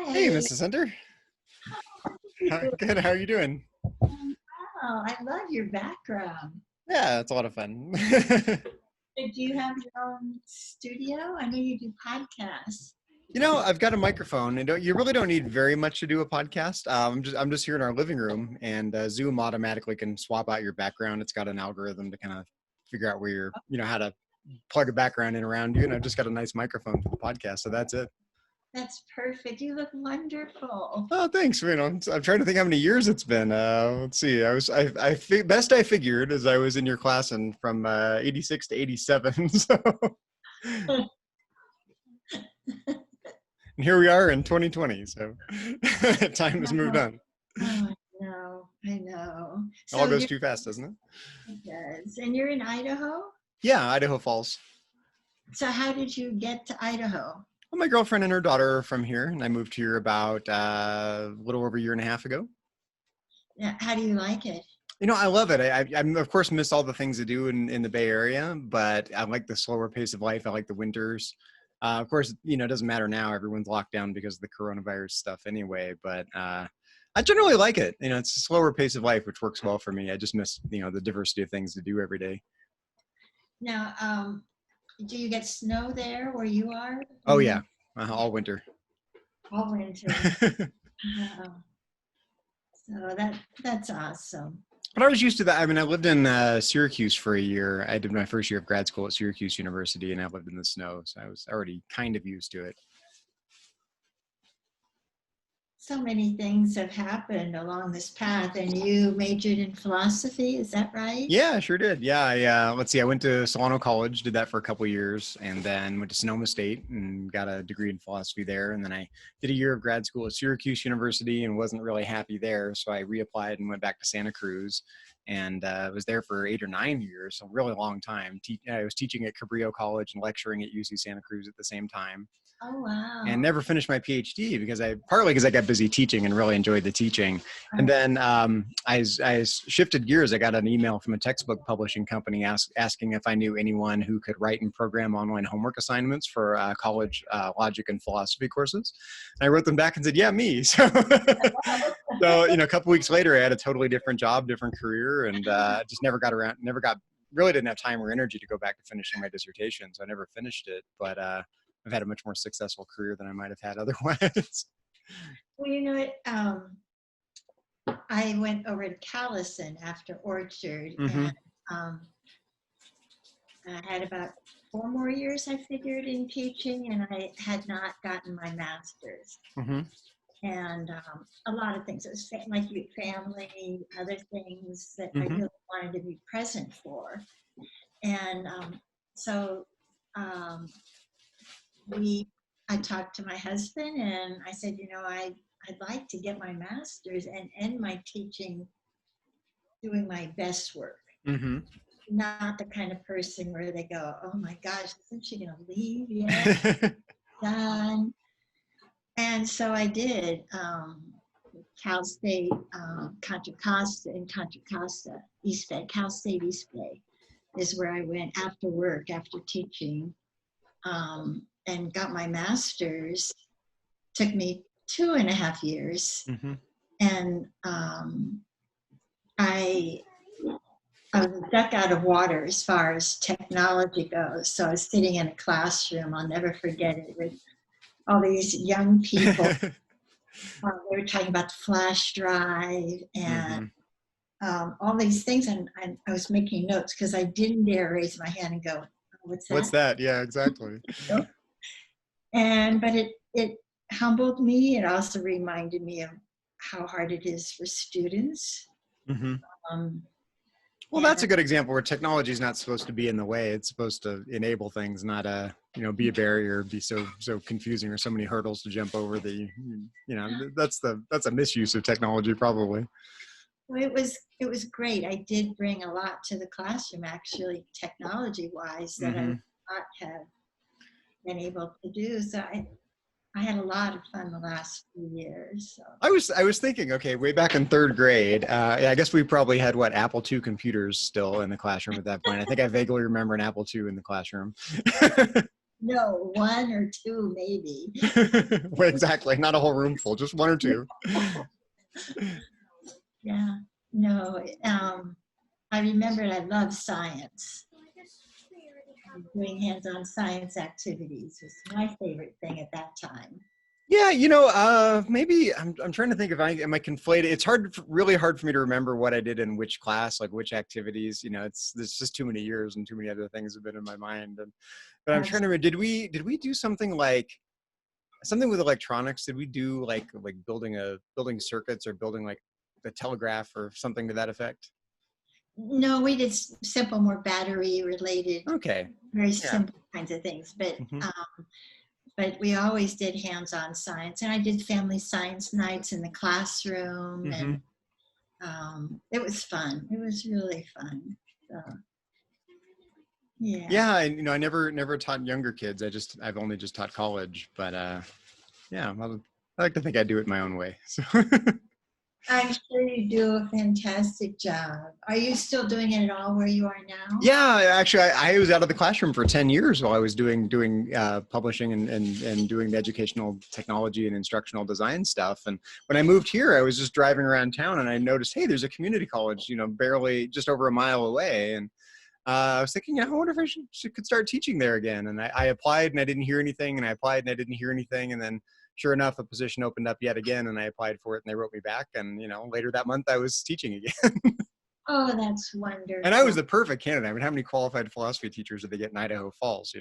Hey, Hi. Mrs. Hunter. How are you doing? Good. How are you doing? Wow, I love your background. Yeah, it's a lot of fun. Do you have your own studio? I know you do podcasts. I've got a microphone, and you really don't need very much to do a podcast. I'm just here in our living room, and Zoom automatically can swap out your background. It's got an algorithm to kind of figure out where how to plug a background in around you. And I've just got a nice microphone for the podcast, so that's it. That's perfect. You look wonderful. Oh, thanks. I'm trying to think how many years it's been. Let's see. Best I figured is I was in your class and from 86 to 87. So, and here we are in 2020. So time has moved on. Oh, I know. I know. It all So goes too fast, doesn't it? it does. And you're in Idaho? Yeah, Idaho Falls. So how did you get to Idaho? Well, my girlfriend and her daughter are from here, and I moved here about a little over a year and a half ago. Yeah, how do you like it? I love it. I of course miss all the things to do in the Bay Area, but I like the slower pace of life. I like the winters. Of course, it doesn't matter now. Everyone's locked down because of the coronavirus stuff anyway, but I generally like it. It's a slower pace of life, which works well for me. I just miss, the diversity of things to do every day. Now, do you get snow there where you are? Oh, yeah. All winter. All winter. Wow. So that's awesome. But I was used to that. I mean, I lived in Syracuse for a year. I did my first year of grad school at Syracuse University, and I lived in the snow, so I was already kind of used to it. So many things have happened along this path, and you majored in philosophy, is that right? Yeah, I sure did. Yeah, I went to Solano College, did that for a couple of years, and then went to Sonoma State and got a degree in philosophy there. And then I did a year of grad school at Syracuse University and wasn't really happy there, so I reapplied and went back to Santa Cruz, and was there for 8 or 9 years, so a really long time. I was teaching at Cabrillo College and lecturing at UC Santa Cruz at the same time. Oh, wow. And never finished my PhD partly because I got busy teaching and really enjoyed the teaching. And then I shifted gears. I got an email from a textbook publishing company asking if I knew anyone who could write and program online homework assignments for college logic and philosophy courses. And I wrote them back and said, yeah, me. So, a couple weeks later, I had a totally different job, different career, and just really didn't have time or energy to go back to finishing my dissertation. So I never finished it, but I've had a much more successful career than I might have had otherwise. Well, I went over to Callison after Orchard, Mm-hmm. and I had about 4 more years, I figured, in teaching, and I had not gotten my master's. Mm-hmm. And a lot of things, it was like family, other things that I Mm-hmm. really wanted to be present for. And so I talked to my husband and I said, I'd like to get my master's and end my teaching doing my best work. Mm-hmm. Not the kind of person where they go, oh my gosh, isn't she going to leave yet? Done. And so I did. Cal State, Contra Costa, East Bay, Cal State East Bay is where I went after work, after teaching. And got my master's. Took me 2.5 years. Mm-hmm. And I was a duck out of water as far as technology goes. So I was sitting in a classroom, I'll never forget it, with all these young people. They were talking about the flash drive and all these things. And I was making notes because I didn't dare raise my hand and go, what's that? What's that? Yeah, exactly. But it humbled me. It also reminded me of how hard it is for students. Mm-hmm. Well, that's a good example where technology is not supposed to be in the way. It's supposed to enable things, not be a barrier, be so confusing or so many hurdles to jump over that that's a misuse of technology probably. Well, it was great. I did bring a lot to the classroom, actually, technology-wise, that I would not have been able to do. So I had a lot of fun the last few years. So. I was thinking, okay, way back in 3rd grade, I guess we probably had Apple II computers still in the classroom at that point. I think I vaguely remember an Apple II in the classroom. No, one or two maybe. Well, exactly. Not a whole room full, just one or two. Yeah. No, I remember I loved science. Doing hands-on science activities was my favorite thing at that time. Yeah, maybe I'm trying to think if am I conflated. It's really hard for me to remember what I did in which class, like which activities. There's just too many years and too many other things have been in my mind. But I'm trying to remember. Did we do something like something with electronics? Did we do like building circuits or building like the telegraph or something to that effect? No, we did simple, more battery related, Okay. very Yeah. simple kinds of things. Hmm. But we always did hands-on science, and I did family science nights in the classroom, Hmm. and it was fun. It was really fun. So, yeah. Yeah, and I never taught younger kids. I've only just taught college, but yeah, I like to think I do it my own way. So I'm sure you do a fantastic job. Are you still doing it at all where you are now? yeah, actually, I was out of the classroom for 10 years while I was doing publishing and doing the educational technology and instructional design stuff. And when I moved here, I was just driving around town and I noticed, hey, there's a community college, barely just over a mile away. And I was thinking, I wonder if could start teaching there again. And I applied and I didn't hear anything, and I applied and I didn't hear anything. And then sure enough, a position opened up yet again, and I applied for it and they wrote me back. And, later that month I was teaching again. Oh, that's And I was wonderful. the perfect candidate. I mean, how many qualified philosophy teachers did they get in Idaho Falls,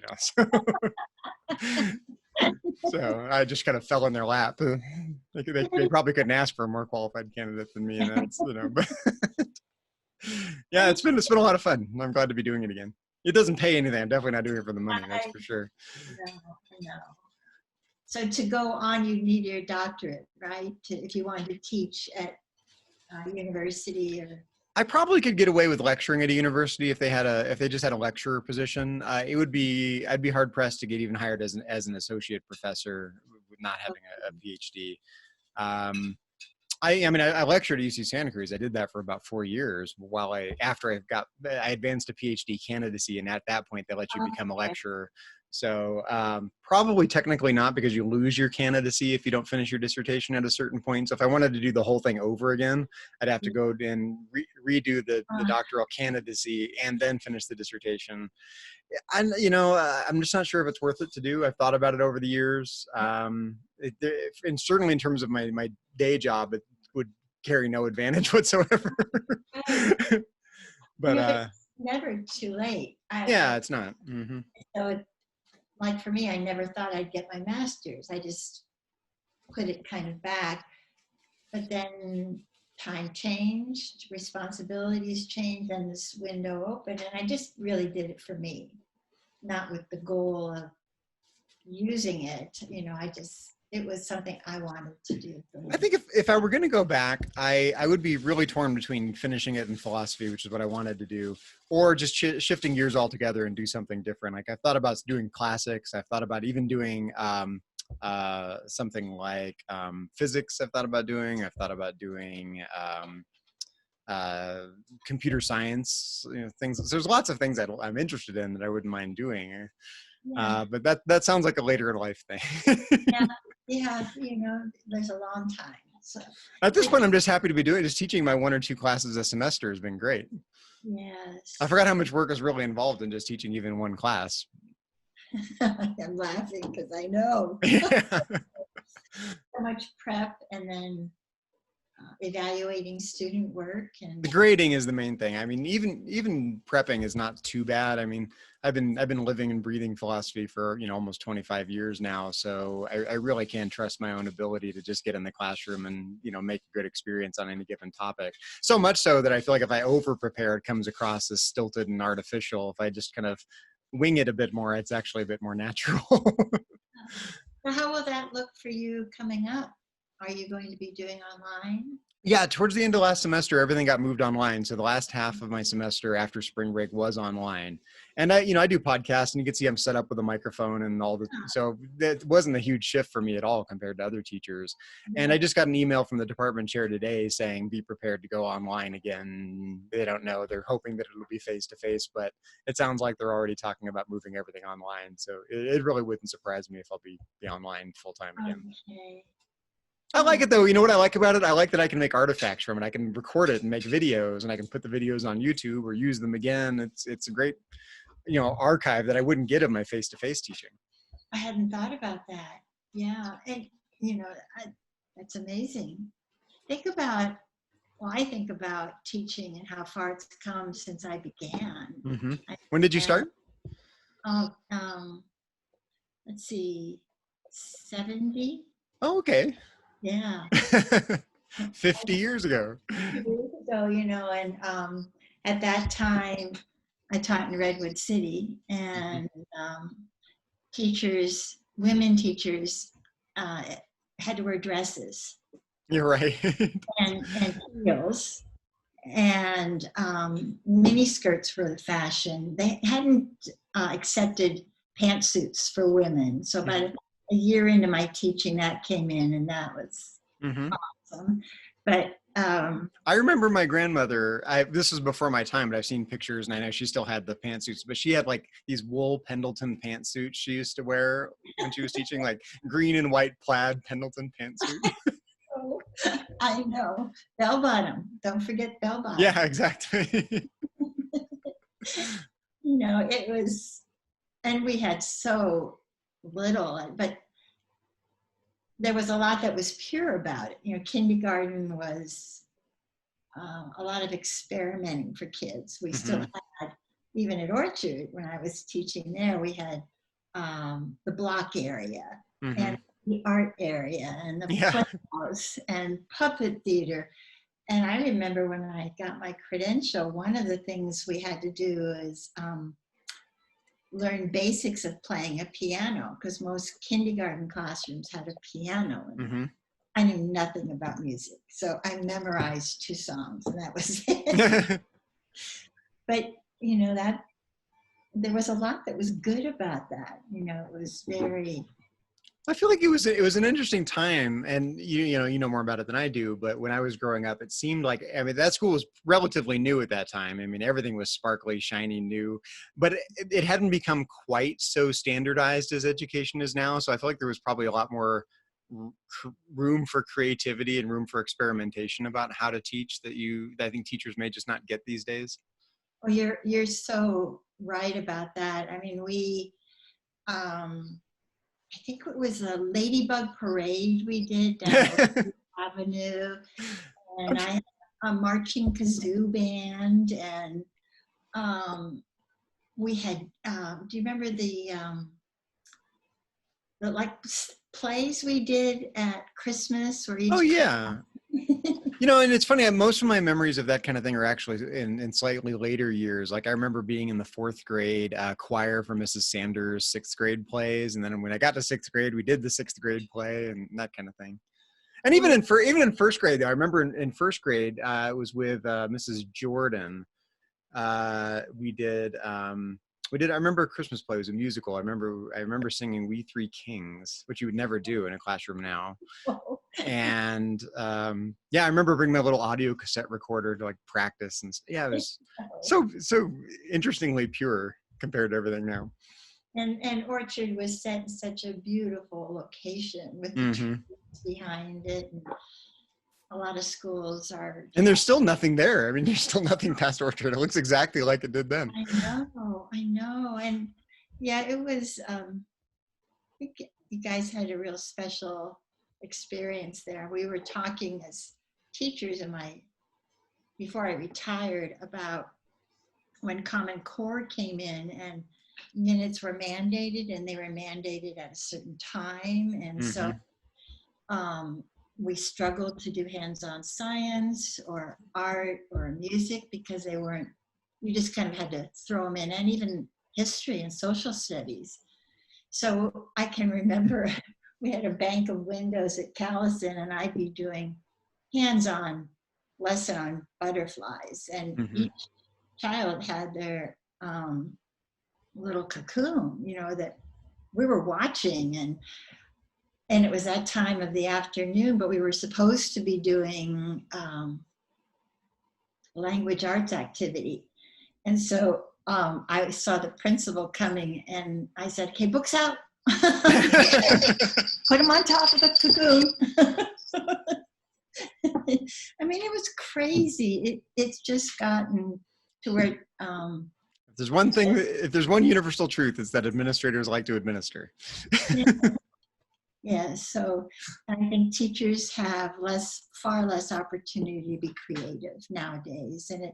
So I just kind of fell in their lap. They probably couldn't ask for a more qualified candidate than me. And that's, but yeah, it's been a lot of fun. I'm glad to be doing it again. It doesn't pay anything. I'm definitely not doing it for the money. That's I for sure. know. So to go on, you need your doctorate, right? If you wanted to teach at university or. I probably could get away with lecturing at a university if they just had a lecturer position. I'd be hard pressed to get even hired as an associate professor with not having a PhD. I lectured at UC Santa Cruz. I did that for about 4 years after I advanced to PhD candidacy, and at that point they let you become a Okay. lecturer. So probably technically not, because you lose your candidacy if you don't finish your dissertation at a certain point. So if I wanted to do the whole thing over again, I'd have to go and redo the doctoral candidacy and then finish the dissertation. I'm just not sure if it's worth it to do. I've thought about it over the years. And certainly in terms of my day job, it would carry no advantage whatsoever. But Yeah, it's never too late. yeah, it's not. Mm-hmm. So like for me, I never thought I'd get my master's. I just put it kind of back. But then time changed, responsibilities changed, and this window opened, and I just really did it for me, not with the goal of using it. It was something I wanted to do for me. I think if I were going to go back, I would be really torn between finishing it in philosophy, which is what I wanted to do, or just shifting gears altogether and do something different. Like I've thought about doing classics. I've thought about even doing something like physics. I've thought about doing. I've thought about doing computer science. Things. So there's lots of things that I'm interested in that I wouldn't mind doing. Yeah, But that sounds like a later in life thing. yeah, there's a long time. So At this point, I'm just happy to be just teaching my 1 or 2 classes a semester has been great. I yes, forgot how much work is really involved in just teaching even one class. I'm laughing because I know Yeah. so much prep and then evaluating student work and The grading is the main thing. I mean, even prepping is not too bad. I mean, I've been living and breathing philosophy for almost 25 years now, so I really can trust my own ability to just get in the classroom and make a good experience on any given topic. So much so that I feel like if I over prepare, it comes across as stilted and artificial. If I just kind of wing it a bit more, it's actually a bit more natural. so how will that look for you coming up? Are you going to be doing online? Yeah, towards the end of last semester, everything got moved online. So the last half of my semester after spring break was online. And I do podcasts, and you can see I'm set up with a microphone and all the, so that wasn't a huge shift for me at all compared to other teachers. And Yeah. I just got an email from the department chair today saying, be prepared to go online again. They don't know. They're hoping that it'll be face to face, but it sounds like they're already talking about moving everything online. So it really wouldn't surprise me if I'll be online full time again. Okay. I like it though. You know what I like about it? I like that I can make artifacts from it. I can record it and make videos, and I can put the videos on YouTube or use them again. It's a great, archive that I wouldn't get of my face-to-face teaching. I hadn't thought about that. Yeah. And, you know, that's amazing. I think about teaching and how far it's come since I began. Mm-hmm. When did you start? Let's see, 70. Oh, okay. Yeah. 50 years ago. 50 years ago, and at that time, I taught in Redwood City, and women teachers, had to wear dresses. You're right. and heels, and mini skirts were the fashion. They hadn't accepted pantsuits for women. So about a year into my teaching, that came in, and that was awesome. But I remember my grandmother, this was before my time, but I've seen pictures, and I know she still had the pantsuits, but she had like these wool Pendleton pantsuits she used to wear when she was teaching, like green and white plaid Pendleton pantsuit. I know. Bell bottom. Don't forget bell bottom. Yeah, exactly. It was, and we had so little, but there was a lot that was pure about it. Kindergarten was a lot of experimenting for kids. We still had, even at Orchard, when I was teaching there, we had the block area and the art area and the playhouse and puppet theater. And I remember when I got my credential, one of the things we had to do is learn basics of playing a piano, because most kindergarten classrooms had a piano. And I knew nothing about music, so I memorized 2 songs, and that was it. But that there was a lot that was good about that. It was very. I feel like it was an interesting time, and you know more about it than I do. But when I was growing up, it seemed like, that school was relatively new at that time. Everything was sparkly, shiny, new, but it hadn't become quite so standardized as education is now. So I feel like there was probably a lot more room for creativity and room for experimentation about how to teach that I think teachers may just not get these days. Well, you're so right about that. We. I think it was a ladybug parade we did down Avenue, and I had a marching kazoo band, and we had. Do you remember the like plays we did at Christmas? Or each. Oh yeah. And it's funny, most of my memories of that kind of thing are actually in slightly later years. Like I remember being in the 4th grade choir for Mrs. Sanders' 6th grade plays. And then when I got to 6th grade, we did the 6th grade play and that kind of thing. And even in 1st grade, though, I remember in 1st grade, it was with Mrs. Jordan. We did, I remember a Christmas play. It was a musical. I remember singing We Three Kings, which you would never do in a classroom now. And I remember bringing my little audio cassette recorder to like practice, and it was so interestingly pure compared to everything now. And Orchard was set in such a beautiful location with the trees behind it, and a lot of schools are. And there's still nothing there. There's still nothing past Orchard. It looks exactly like it did then. I know, and it was. I think you guys had a real special experience there. We were talking as teachers before I retired about when Common Core came in and minutes were mandated, and they were mandated at a certain time, and so we struggled to do hands-on science or art or music because they weren't. You just kind of had to throw them in, and even history and social studies. So I can remember we had a bank of windows at Callison, and I'd be doing hands-on lesson on butterflies, and Hmm. each child had their little cocoon, that we were watching, and it was that time of the afternoon, but we were supposed to be doing language arts activity. And so I saw the principal coming, and I said, okay, books out. Put them on top of the cocoon. I mean, it was crazy. It's just gotten to where If there's one thing, if there's one universal truth, it's that administrators like to administer. yeah, so I think teachers have far less opportunity to be creative nowadays. And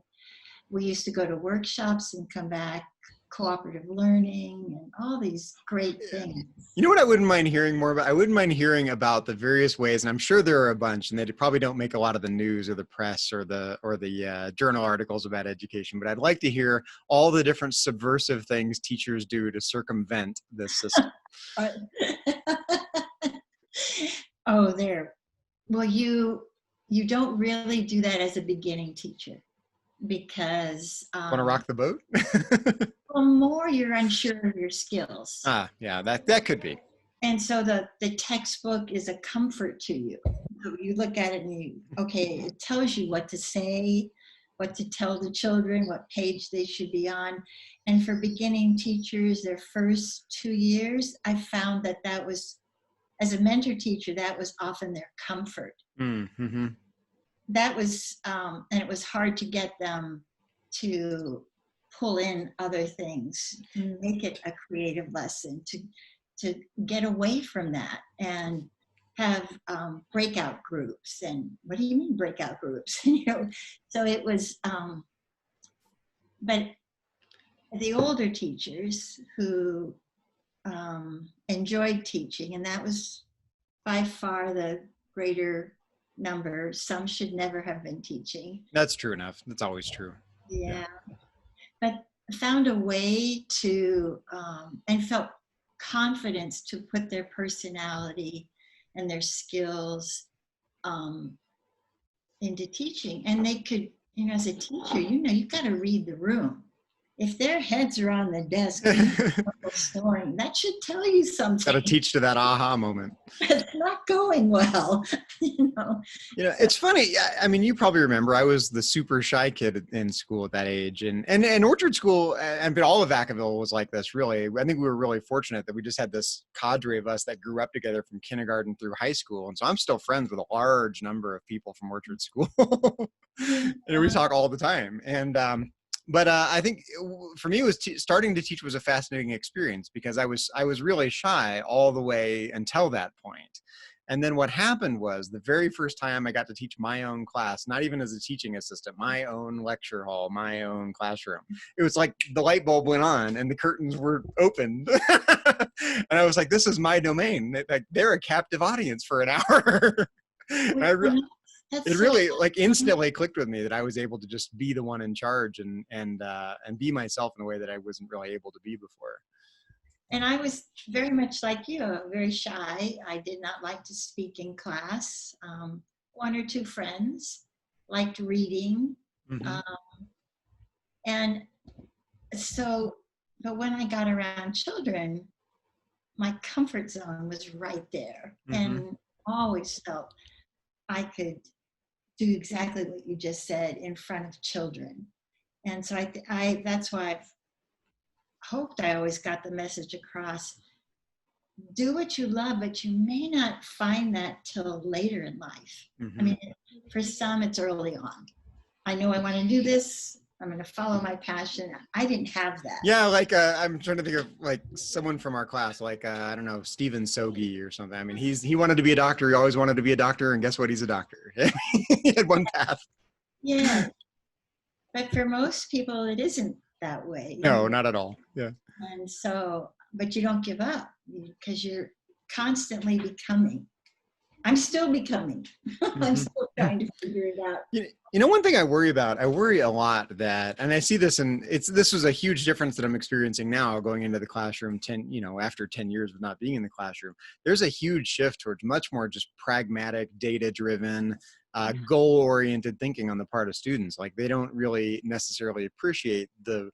we used to go to workshops and come back, cooperative learning and all these great things. You know what I wouldn't mind hearing more about? I wouldn't mind hearing about the various ways, and I'm sure there are a bunch, and they probably don't make a lot of the news or the press or the journal articles about education, but I'd like to hear all the different subversive things teachers do to circumvent this system. Oh, well, you don't really do that as a beginning teacher, because Want to rock the boat? well, more you're unsure of your skills. Yeah, that could be. And so the textbook is a comfort to you. So you look at it and it tells you what to say, what to tell the children, what page they should be on. And for beginning teachers, their first 2 years, I found that was, as a mentor teacher, that was often their comfort. Mm-hmm. That was, and it was hard to get them to pull in other things, to make it a creative lesson, to get away from that and have breakout groups. And what do you mean breakout groups? So it was, but the older teachers who enjoyed teaching, and that was by far the greater number. Some should never have been teaching. That's true enough. That's always true. Yeah. But found a way to, and felt confidence to put their personality and their skills into teaching. And they could, as a teacher, you've got to read the room. If their heads are on the desk snoring, that should tell you something. Got to teach to that aha moment. It's not going well. It's funny. I mean, you probably remember I was the super shy kid in school at that age, and Orchard School, but all of Vacaville was like this. Really, I think we were really fortunate that we just had this cadre of us that grew up together from kindergarten through high school, and so I'm still friends with a large number of people from Orchard School. And we talk all the time, and. But I think for me, it was starting to teach was a fascinating experience, because I was really shy all the way until that point. And then what happened was, the very first time I got to teach my own class, not even as a teaching assistant, my own lecture hall, my own classroom, it was like the light bulb went on and the curtains were opened. And I was like, this is my domain. Like, they're a captive audience for an hour. It really instantly clicked with me that I was able to just be the one in charge and be myself in a way that I wasn't really able to be before. And I was very much like you, very shy. I did not like to speak in class. One or two friends, liked reading. Mm-hmm. And so, but when I got around children, my comfort zone was right there. Mm-hmm. And always felt I could do exactly what you just said in front of children. And so I that's why I've hoped I always got the message across. Do what you love, but you may not find that till later in life. Mm-hmm. I mean, for some, it's early on. I know I want to do this. I'm going to follow my passion. I didn't have that. Yeah, I'm trying to think of someone from our class, I don't know, Stephen Sogi or something. I mean, he wanted to be a doctor. He always wanted to be a doctor, and guess what? He's a doctor. He had one path. Yeah, but for most people, it isn't that way. No, not at all. Yeah. And so, but you don't give up, because you're constantly becoming. I'm still becoming. I'm still trying to figure it out. One thing I worry a lot that, and I see this, and this was a huge difference that I'm experiencing now going into the classroom after 10 years of not being in the classroom. There's a huge shift towards much more just pragmatic, data-driven, goal-oriented thinking on the part of students. Like they don't really necessarily appreciate the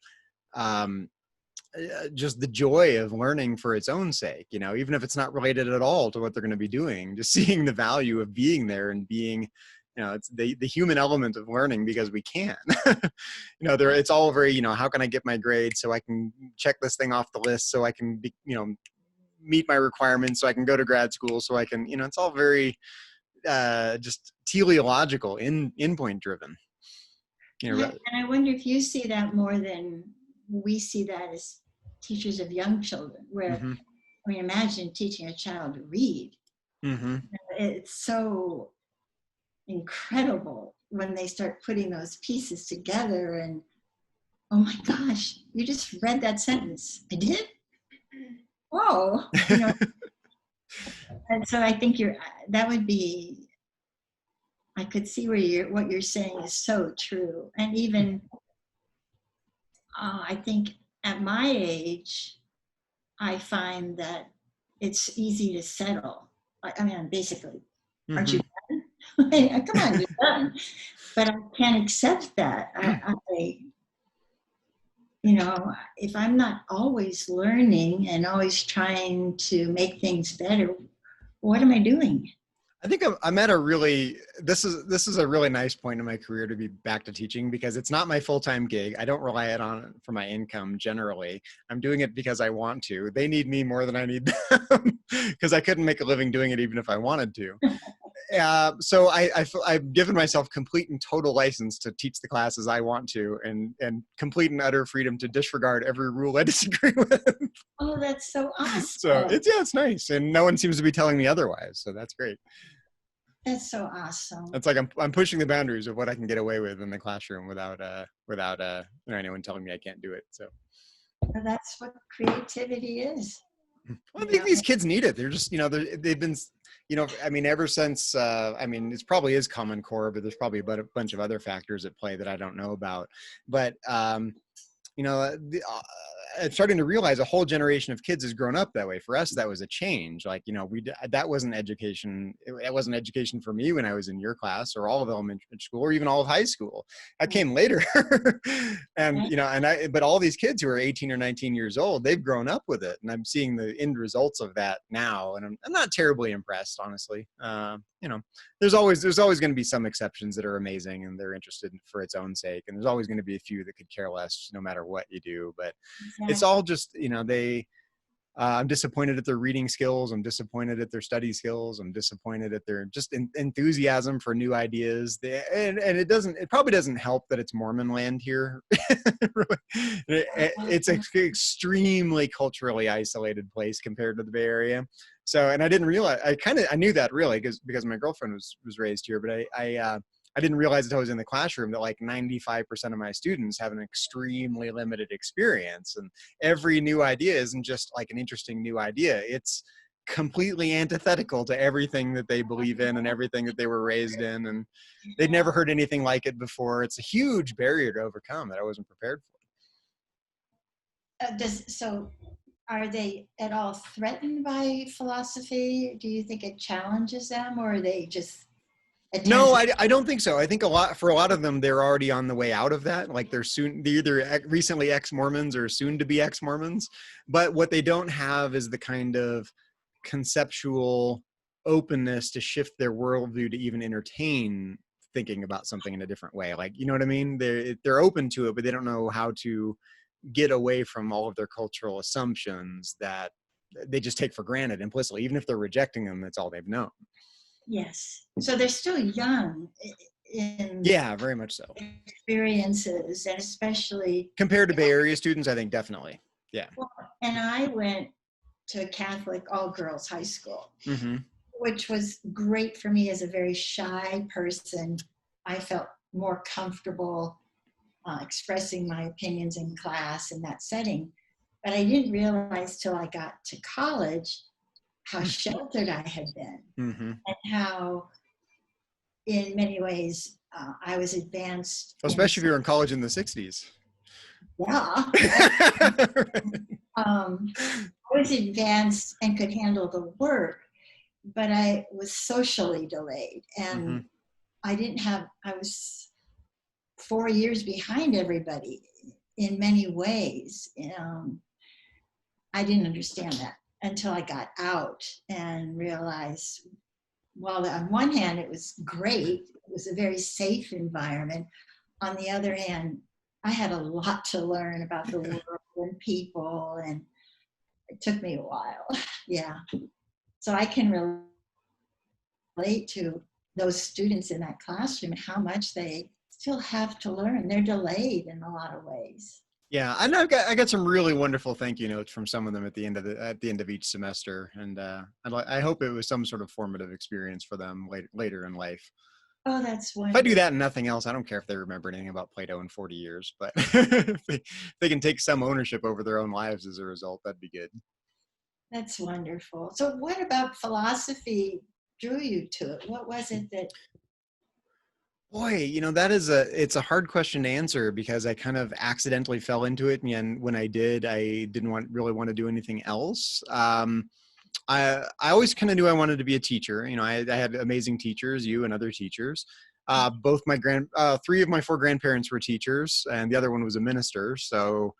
just the joy of learning for its own sake, you know, even if it's not related at all to what they're going to be doing, just seeing the value of being there and being, you know, it's the human element of learning because we can. You know, there, it's all very, you know, how can I get my grade so I can check this thing off the list so I can be, you know, meet my requirements so I can go to grad school so I can, you know, it's all very just teleological, endpoint driven. You know, And I wonder if you see that more than we see that as teachers of young children, where, mm-hmm, I mean, imagine teaching a child to read. mm-hmm. It's so incredible when they start putting those pieces together and, oh my gosh, you just read that sentence. I did? Oh, you know, and so I think that would be, I could see where what you're saying is so true. And even, I think at my age, I find that it's easy to settle. I mean, basically, aren't Mm-hmm. you done? Come on, you're done. But I can't accept that. You know, if I'm not always learning and always trying to make things better, what am I doing? I think I'm at a really, this is a really nice point in my career to be back to teaching because it's not my full-time gig. I don't rely on it for my income generally. I'm doing it because I want to. They need me more than I need them because I couldn't make a living doing it even if I wanted to. So I've given myself complete and total license to teach the classes I want to and complete and utter freedom to disregard every rule I disagree with. Oh, that's so So awesome. it's nice. And no one seems to be telling me otherwise. So that's great. That's so awesome. It's like I'm pushing the boundaries of what I can get away with in the classroom without you know, anyone telling me I can't do it. So That's what creativity is. well, I think these kids need it. They're just, you know, they've been, you know, I mean, ever since, I mean, it probably is Common Core, but there's probably a bunch of other factors at play that I don't know about. But, you know, I'm starting to realize a whole generation of kids has grown up that way. For us, that was a change. Like, you know, that wasn't education. It wasn't education for me when I was in your class or all of elementary school or even all of high school. That came later. And, you know, but all these kids who are 18 or 19 years old, they've grown up with it. And I'm seeing the end results of that now. And I'm not terribly impressed, honestly. You know, there's always going to be some exceptions that are amazing and they're interested for its own sake. And there's always going to be a few that could care less no matter what you do. But it's all just, you know, I'm disappointed at their reading skills. I'm disappointed at their study skills. I'm disappointed at their just enthusiasm for new ideas. And it probably doesn't help that it's Mormon land here. It's an extremely culturally isolated place compared to the Bay Area. So, and I didn't realize, I knew that really because my girlfriend was raised here, but I didn't realize until I was in the classroom that like 95% of my students have an extremely limited experience. And every new idea isn't just like an interesting new idea. It's completely antithetical to everything that they believe in and everything that they were raised in. And they'd never heard anything like it before. It's a huge barrier to overcome that I wasn't prepared for. So are they at all threatened by philosophy? Do you think it challenges them or are they just No, I don't think so. I think for a lot of them, they're already on the way out of that. Like they're either recently ex-Mormons or soon to be ex-Mormons. But what they don't have is the kind of conceptual openness to shift their worldview to even entertain thinking about something in a different way. Like, you know what I mean? They're open to it, but they don't know how to get away from all of their cultural assumptions that they just take for granted implicitly. Even if they're rejecting them, that's all they've known. Yes. So they're still young in very much so. Experiences, and especially compared to Bay Area students, I think definitely. Yeah. Well, and I went to a Catholic all-girls high school, which was great for me as a very shy person. I felt more comfortable expressing my opinions in class in that setting. But I didn't realize till I got to college how sheltered I had been and how, in many ways, I was advanced. Especially if you were in college in the 60s. Yeah. I was advanced and could handle the work, but I was socially delayed. And I was 4 years behind everybody in many ways. I didn't understand that until I got out and realized, well, on one hand, it was great. It was a very safe environment. On the other hand, I had a lot to learn about the world and people, and it took me a while. Yeah. So I can relate to those students in that classroom and how much they still have to learn. They're delayed in a lot of ways. Yeah, and I got some really wonderful thank you notes from some of them at the end of each semester, and I hope it was some sort of formative experience for them later in life. Oh, that's If I do wonderful. that and nothing else, I don't care if they remember anything about Plato in 40 years, but if they can take some ownership over their own lives as a result, that'd be good. That's wonderful. So what about philosophy drew you to it? What was it that? Boy, it's a hard question to answer because I kind of accidentally fell into it, and when I did, I didn't really want to do anything else. I always kind of knew I wanted to be a teacher. I had amazing teachers, you and other teachers. Both three of my four grandparents were teachers, and the other one was a minister. So,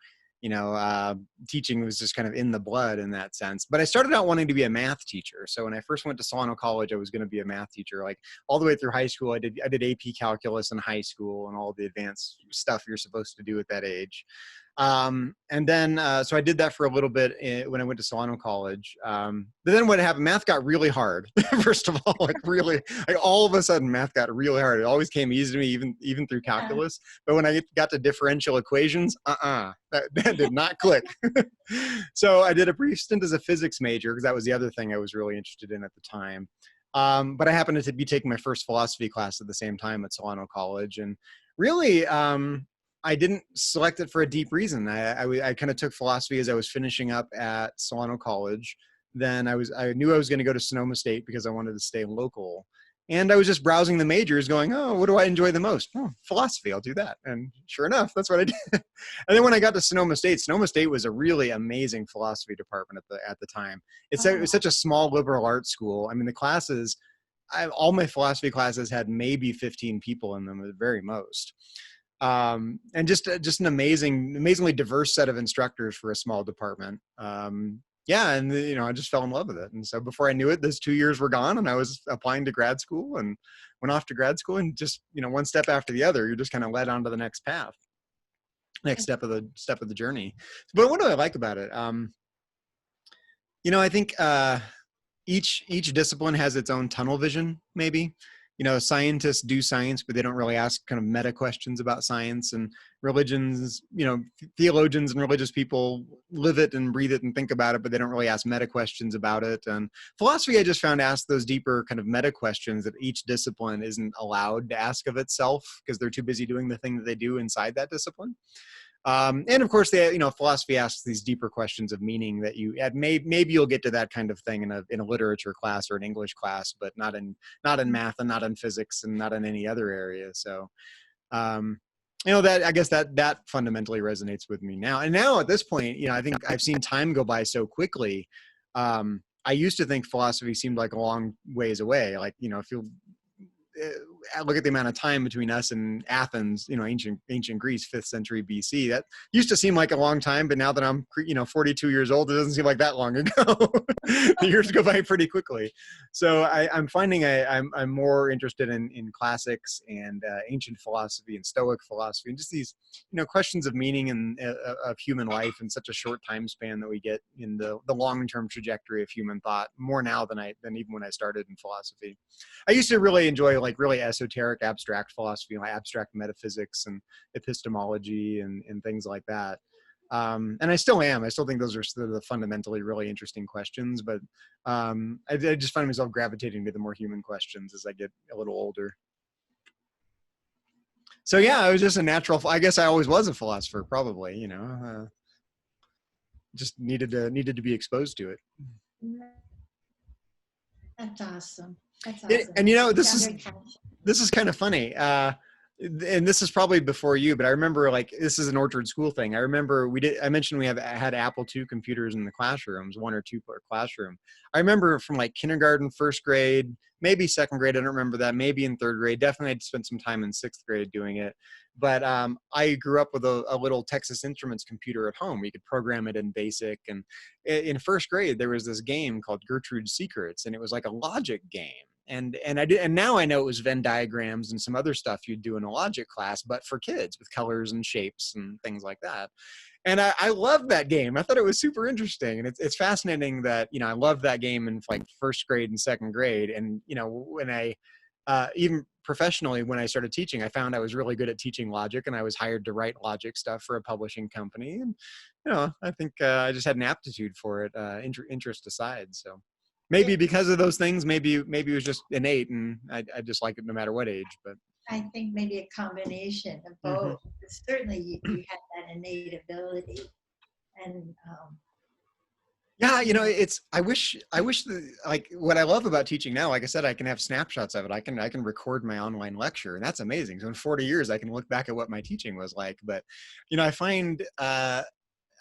teaching was just kind of in the blood in that sense. But I started out wanting to be a math teacher. So when I first went to Solano College, I was going to be a math teacher. Like all the way through high school, I did AP calculus in high school and all the advanced stuff you're supposed to do at that age. And then, so I did that for a little bit when I went to Solano College. But then what happened, math got really hard. First of all, like all of a sudden math got really hard. It always came easy to me, even through calculus. But when I got to differential equations, that did not click. So I did a brief stint as a physics major because that was the other thing I was really interested in at the time. But I happened to be taking my first philosophy class at the same time at Solano College. And really, I didn't select it for a deep reason. I kind of took philosophy as I was finishing up at Solano College. Then I knew I was going to go to Sonoma State because I wanted to stay local. And I was just browsing the majors going, oh, what do I enjoy the most? Oh, philosophy, I'll do that. And sure enough, that's what I did. And then when I got to Sonoma State was a really amazing philosophy department at the time. It was such a small liberal arts school. I mean, the classes, all my philosophy classes had maybe 15 people in them at the very most. And just an amazingly diverse set of instructors for a small department. Yeah, and I just fell in love with it. And so before I knew it, those 2 years were gone, and I was applying to grad school and went off to grad school, and just one step after the other, you're just kind of led on to the next path, next step of the journey. But what do I like about it? I think each discipline has its own tunnel vision, maybe. Scientists do science, but they don't really ask kind of meta questions about science. And religions, theologians and religious people live it and breathe it and think about it, but they don't really ask meta questions about it. And philosophy, I just found, asks those deeper kind of meta questions that each discipline isn't allowed to ask of itself because they're too busy doing the thing that they do inside that discipline. And of course, philosophy asks these deeper questions of meaning that maybe you'll get to that kind of thing in a literature class or an English class, but not in math and not in physics and not in any other area. So, that I guess that fundamentally resonates with me now. And now at this point, I think I've seen time go by so quickly. I used to think philosophy seemed like a long ways away. Like, if you look at the amount of time between us and Athens, ancient Greece, 5th century BC, that used to seem like a long time. But now that I'm, 42 years old, it doesn't seem like that long ago. The years go by pretty quickly. So I'm finding I'm more interested in classics and ancient philosophy and Stoic philosophy and just these, questions of meaning and of human life in such a short time span that we get in the long-term trajectory of human thought more now than even when I started in philosophy. I used to really enjoy like really esoteric, abstract philosophy, like abstract metaphysics and epistemology and things like that. And I still am. I still think those are the fundamentally really interesting questions, but I just find myself gravitating to the more human questions as I get a little older. So yeah, I was just a natural. I guess I always was a philosopher, probably. Just needed to be exposed to it. That's awesome. That's awesome. And this is kind of funny. and this is probably before you, but I remember, like, this is an Orchard School thing. I remember I mentioned we had Apple II computers in the classrooms, 1 or 2 per classroom. I remember from like kindergarten, 1st-grade, maybe 2nd-grade. I don't remember that. Maybe in 3rd-grade. Definitely I'd spent some time in 6th-grade doing it. But I grew up with a little Texas Instruments computer at home. We could program it in BASIC. And in 1st-grade, there was this game called Gertrude's Secrets, and it was like a logic game. And now I know it was Venn diagrams and some other stuff you'd do in a logic class, but for kids with colors and shapes and things like that. And I loved that game. I thought it was super interesting. And it's fascinating that, I loved that game in like 1st-grade and 2nd-grade. And, when I, even professionally, when I started teaching, I found I was really good at teaching logic, and I was hired to write logic stuff for a publishing company. And, I think I just had an aptitude for it, interest aside. So maybe because of those things, maybe it was just innate, and I just like it no matter what age. But I think maybe a combination of both. Certainly you had that innate ability. And yeah, I wish like, what I love about teaching now, like I said, I can have snapshots of it. I can record my online lecture, and that's amazing. So in 40 years, I can look back at what my teaching was like. But, I find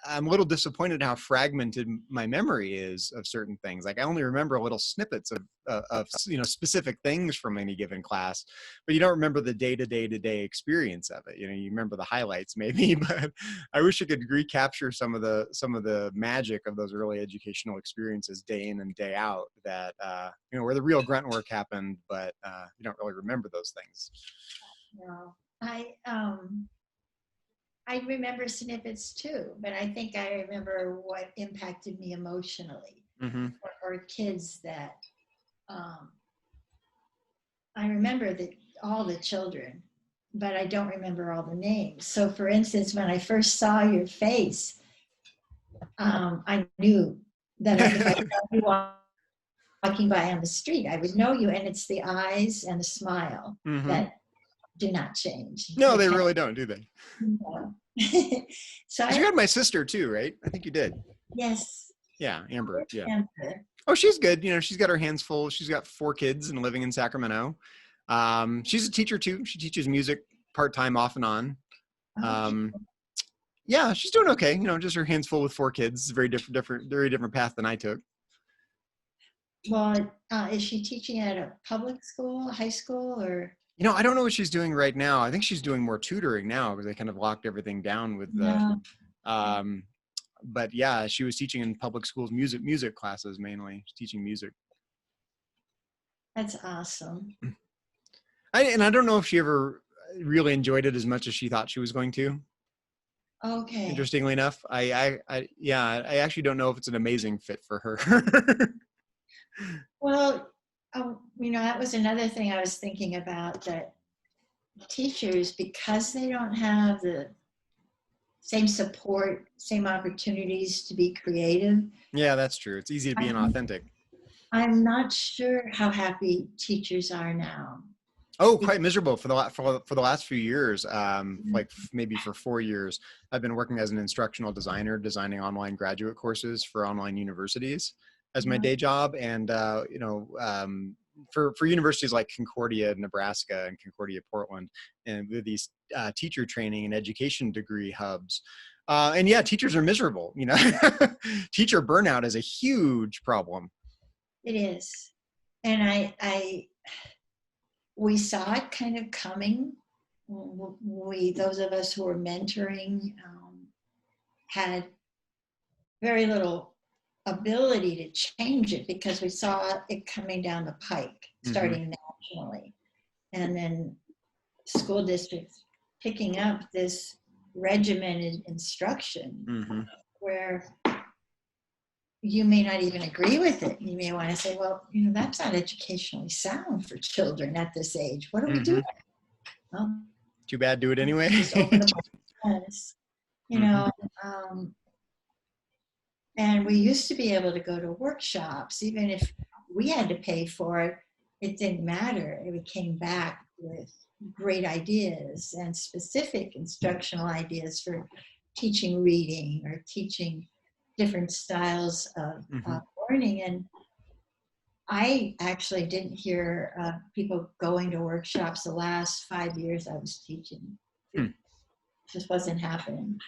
I'm a little disappointed how fragmented my memory is of certain things. Like, I only remember little snippets of specific things from any given class, but you don't remember the day-to-day experience of it. You remember the highlights maybe, but I wish I could recapture some of the magic of those early educational experiences day in and day out, that where the real grunt work happened, but you don't really remember those things. no, I remember snippets too, but I think I remember what impacted me emotionally, or kids that I remember all the children, but I don't remember all the names. So for instance, when I first saw your face, I knew that if I saw you walking by on the street, I would know you. And it's the eyes and the smile that do not change. No, they really don't, do they? No. So you had my sister too, right? I think you did. Yes. Yeah, Amber. Yeah. Amber. Oh, she's good. She's got her hands full. She's got 4 kids and living in Sacramento. She's a teacher too. She teaches music part-time off and on. Yeah, she's doing okay. Just her hands full with 4 kids. Very different path than I took. Well, is she teaching at a public school, high school, or? I don't know what she's doing right now. I think she's doing more tutoring now, because they kind of locked everything down with the, but yeah, she was teaching in public schools, music classes mainly. She's teaching music. That's awesome. I don't know if she ever really enjoyed it as much as she thought she was going to. Okay. Interestingly enough, I actually don't know if it's an amazing fit for her. Well, that was another thing I was thinking about, that teachers, because they don't have the same support, same opportunities to be creative. Yeah, that's true. It's easy to be inauthentic. I'm not sure how happy teachers are now. Oh, quite miserable for the last few years. Like maybe for 4 years, I've been working as an instructional designer, designing online graduate courses for online universities as my day job. And for universities like Concordia, Nebraska, and Concordia, Portland, and with these teacher training and education degree hubs. And yeah, teachers are miserable. Teacher burnout is a huge problem. It is. And we saw it kind of coming. Those of us who were mentoring, had very little ability to change it, because we saw it coming down the pike, starting nationally. And then school districts picking up this regimented instruction, where you may not even agree with it. You may want to say, well, that's not educationally sound for children at this age. What do we do? Well, too bad, do it anyway. Just open and we used to be able to go to workshops. Even if we had to pay for it, it didn't matter. We came back with great ideas and specific instructional ideas for teaching reading or teaching different styles of learning. And I actually didn't hear people going to workshops the last 5 years I was teaching. It Hmm. just wasn't happening.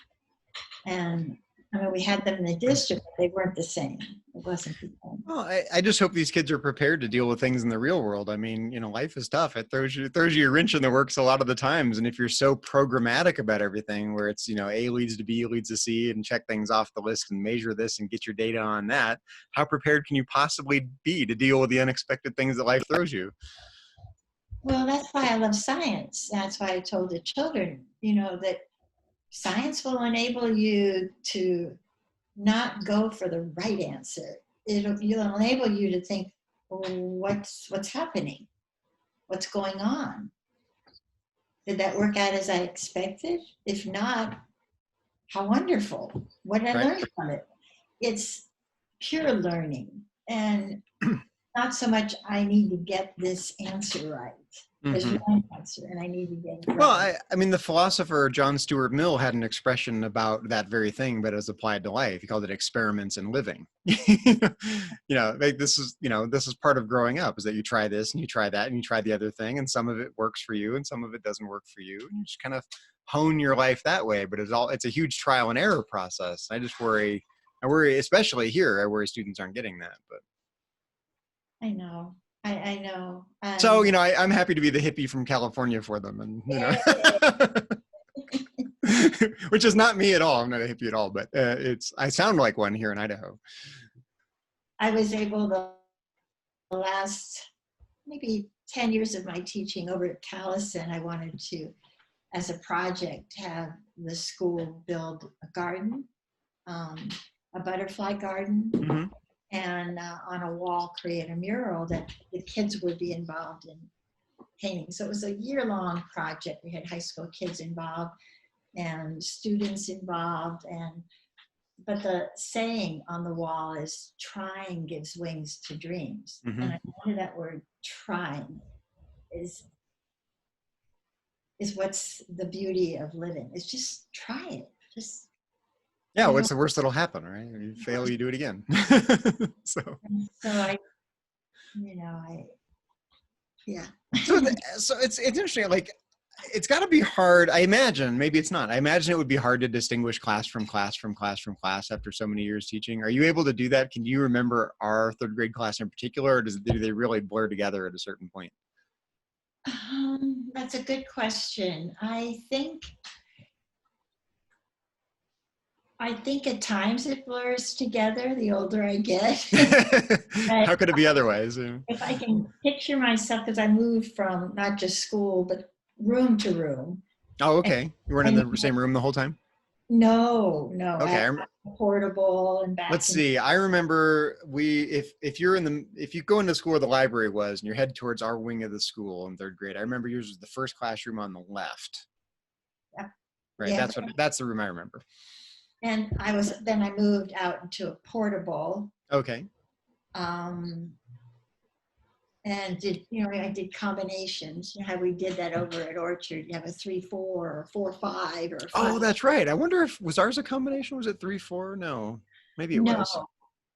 And I mean, we had them in the district, but they weren't the same. It wasn't the same. Well, I just hope these kids are prepared to deal with things in the real world. I mean, life is tough. It throws you a wrench in the works a lot of the times. And if you're so programmatic about everything, where it's, A leads to B leads to C, and check things off the list and measure this and get your data on that, how prepared can you possibly be to deal with the unexpected things that life throws you? Well, that's why I love science. That's why I told the children, that science will enable you to not go for the right answer. You'll enable you to think, well, what's happening? What's going on? Did that work out as I expected? If not, how wonderful. What did I Right. learn from it? It's pure learning, and not so much I need to get this answer right. There's Mm-hmm. one answer and I need to get it Well, right. I mean, the philosopher John Stuart Mill had an expression about that very thing, but as applied to life, he called it experiments in living. Like this is part of growing up, is that you try this and you try that and you try the other thing, and some of it works for you and some of it doesn't work for you. And you just kind of hone your life that way. But it's a huge trial and error process. I worry, especially here, I worry students aren't getting that. But I know. I know. so, I'm happy to be the hippie from California for them, and which is not me at all. I'm not a hippie at all, but I sound like one here in Idaho. I was able to, the last maybe 10 years of my teaching over at Callison, I wanted to, as a project, have the school build a garden, a butterfly garden, Mm-hmm. and on a wall create a mural that the kids would be involved in painting. So it was a year-long project. We had high school kids involved and students involved, but the saying on the wall is trying gives wings to dreams. Mm-hmm. And I wanted that word trying is what's the beauty of living. It's just try it. Just Yeah, what's the worst that'll happen, right? You fail, you do it again. So yeah. so it's interesting. Like, it's got to be hard. I imagine, maybe it's not. I imagine it would be hard to distinguish class from class from class from class after so many years teaching. Are you able to do that? Can you remember our third grade class in particular, or do they really blur together at a certain point? That's a good question. I think at times it blurs together the older I get. How could it be otherwise? If I can picture myself, because I moved from not just school, but room to room. Oh, okay. You weren't in the same room the whole time? No. Okay. Portable and back. Let's see. I remember if you go into school where the library was and you're headed towards our wing of the school in third grade, I remember yours was the first classroom on the left. Yeah. Right. Yeah. That's the room I remember. And I moved out into a portable. Okay. And I did combinations. How we did that over at Orchard. You have a 3-4 or 4-5 or 5. Oh, that's right. I wonder if was ours a combination? Was it 3-4? No, maybe it was. No,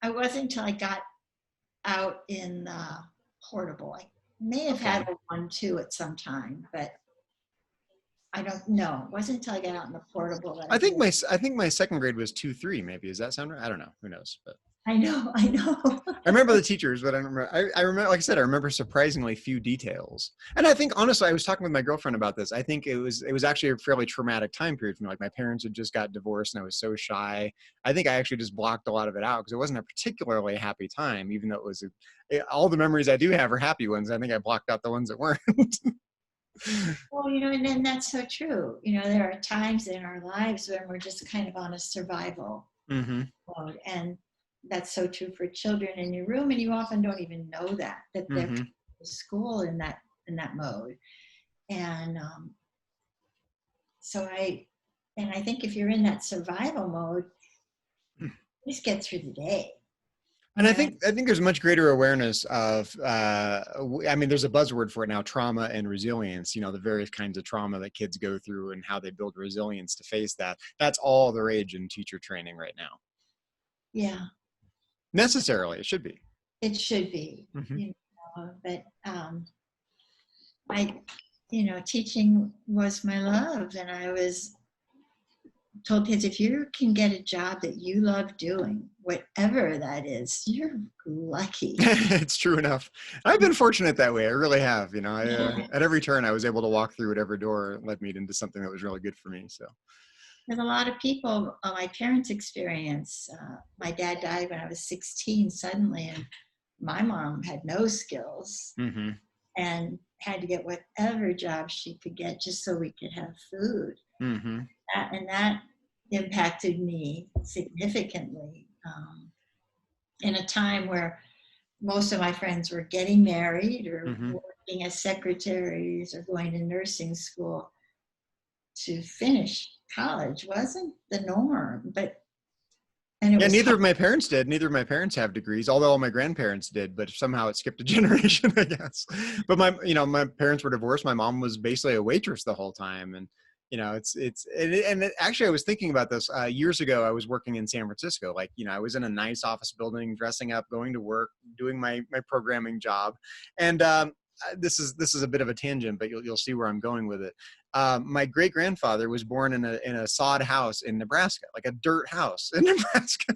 I wasn't until I got out in the portable. I may have had a 1-2 at some time, but I don't know. It wasn't until I got out in the portable. I think my second grade was 2-3. Maybe, does that sound right? I don't know. Who knows? But I know. I remember the teachers, but I remember, like I said, I remember surprisingly few details. And I think, honestly, I was talking with my girlfriend about this. I think it was actually a fairly traumatic time period for me. Like, my parents had just got divorced and I was so shy. I think I actually just blocked a lot of it out because it wasn't a particularly happy time, even though it was all the memories I do have are happy ones. I think I blocked out the ones that weren't. Well, and then that's so true. There are times in our lives when we're just kind of on a survival mode. And that's so true for children in your room, and you often don't even know that they're in school in that mode. And I think if you're in that survival mode, just get through the day. And I think there's much greater awareness of, there's a buzzword for it now, trauma and resilience, the various kinds of trauma that kids go through and how they build resilience to face that. That's all the rage in teacher training right now. Yeah. Necessarily, it should be. it should be, Hmm. but I, teaching was my love. And I was told kids, if you can get a job that you love doing, whatever that is, you're lucky. It's true enough. I've been fortunate that way. I really have. At every turn, I was able to walk through whatever door led me into something that was really good for me. So. There's a lot of people, my parents' experience, my dad died when I was 16 suddenly, and my mom had no skills Hmm. and had to get whatever job she could get just so we could have food. Hmm. And that impacted me significantly, in a time where most of my friends were getting married or Hmm. working as secretaries or going to nursing school. To finish college wasn't the norm, and it Yeah, was neither hard. of my parents did. Neither of my parents have degrees, although all my grandparents did, but somehow it skipped a generation, I guess. But my parents were divorced. My mom was basically a waitress the whole time. And, actually I was thinking about this years ago. I was working in San Francisco. Like, I was in a nice office building, dressing up, going to work, doing my programming job. And, this is a bit of a tangent, but you'll see where I'm going with it. My great grandfather was born in a sod house in Nebraska, like a dirt house in Nebraska,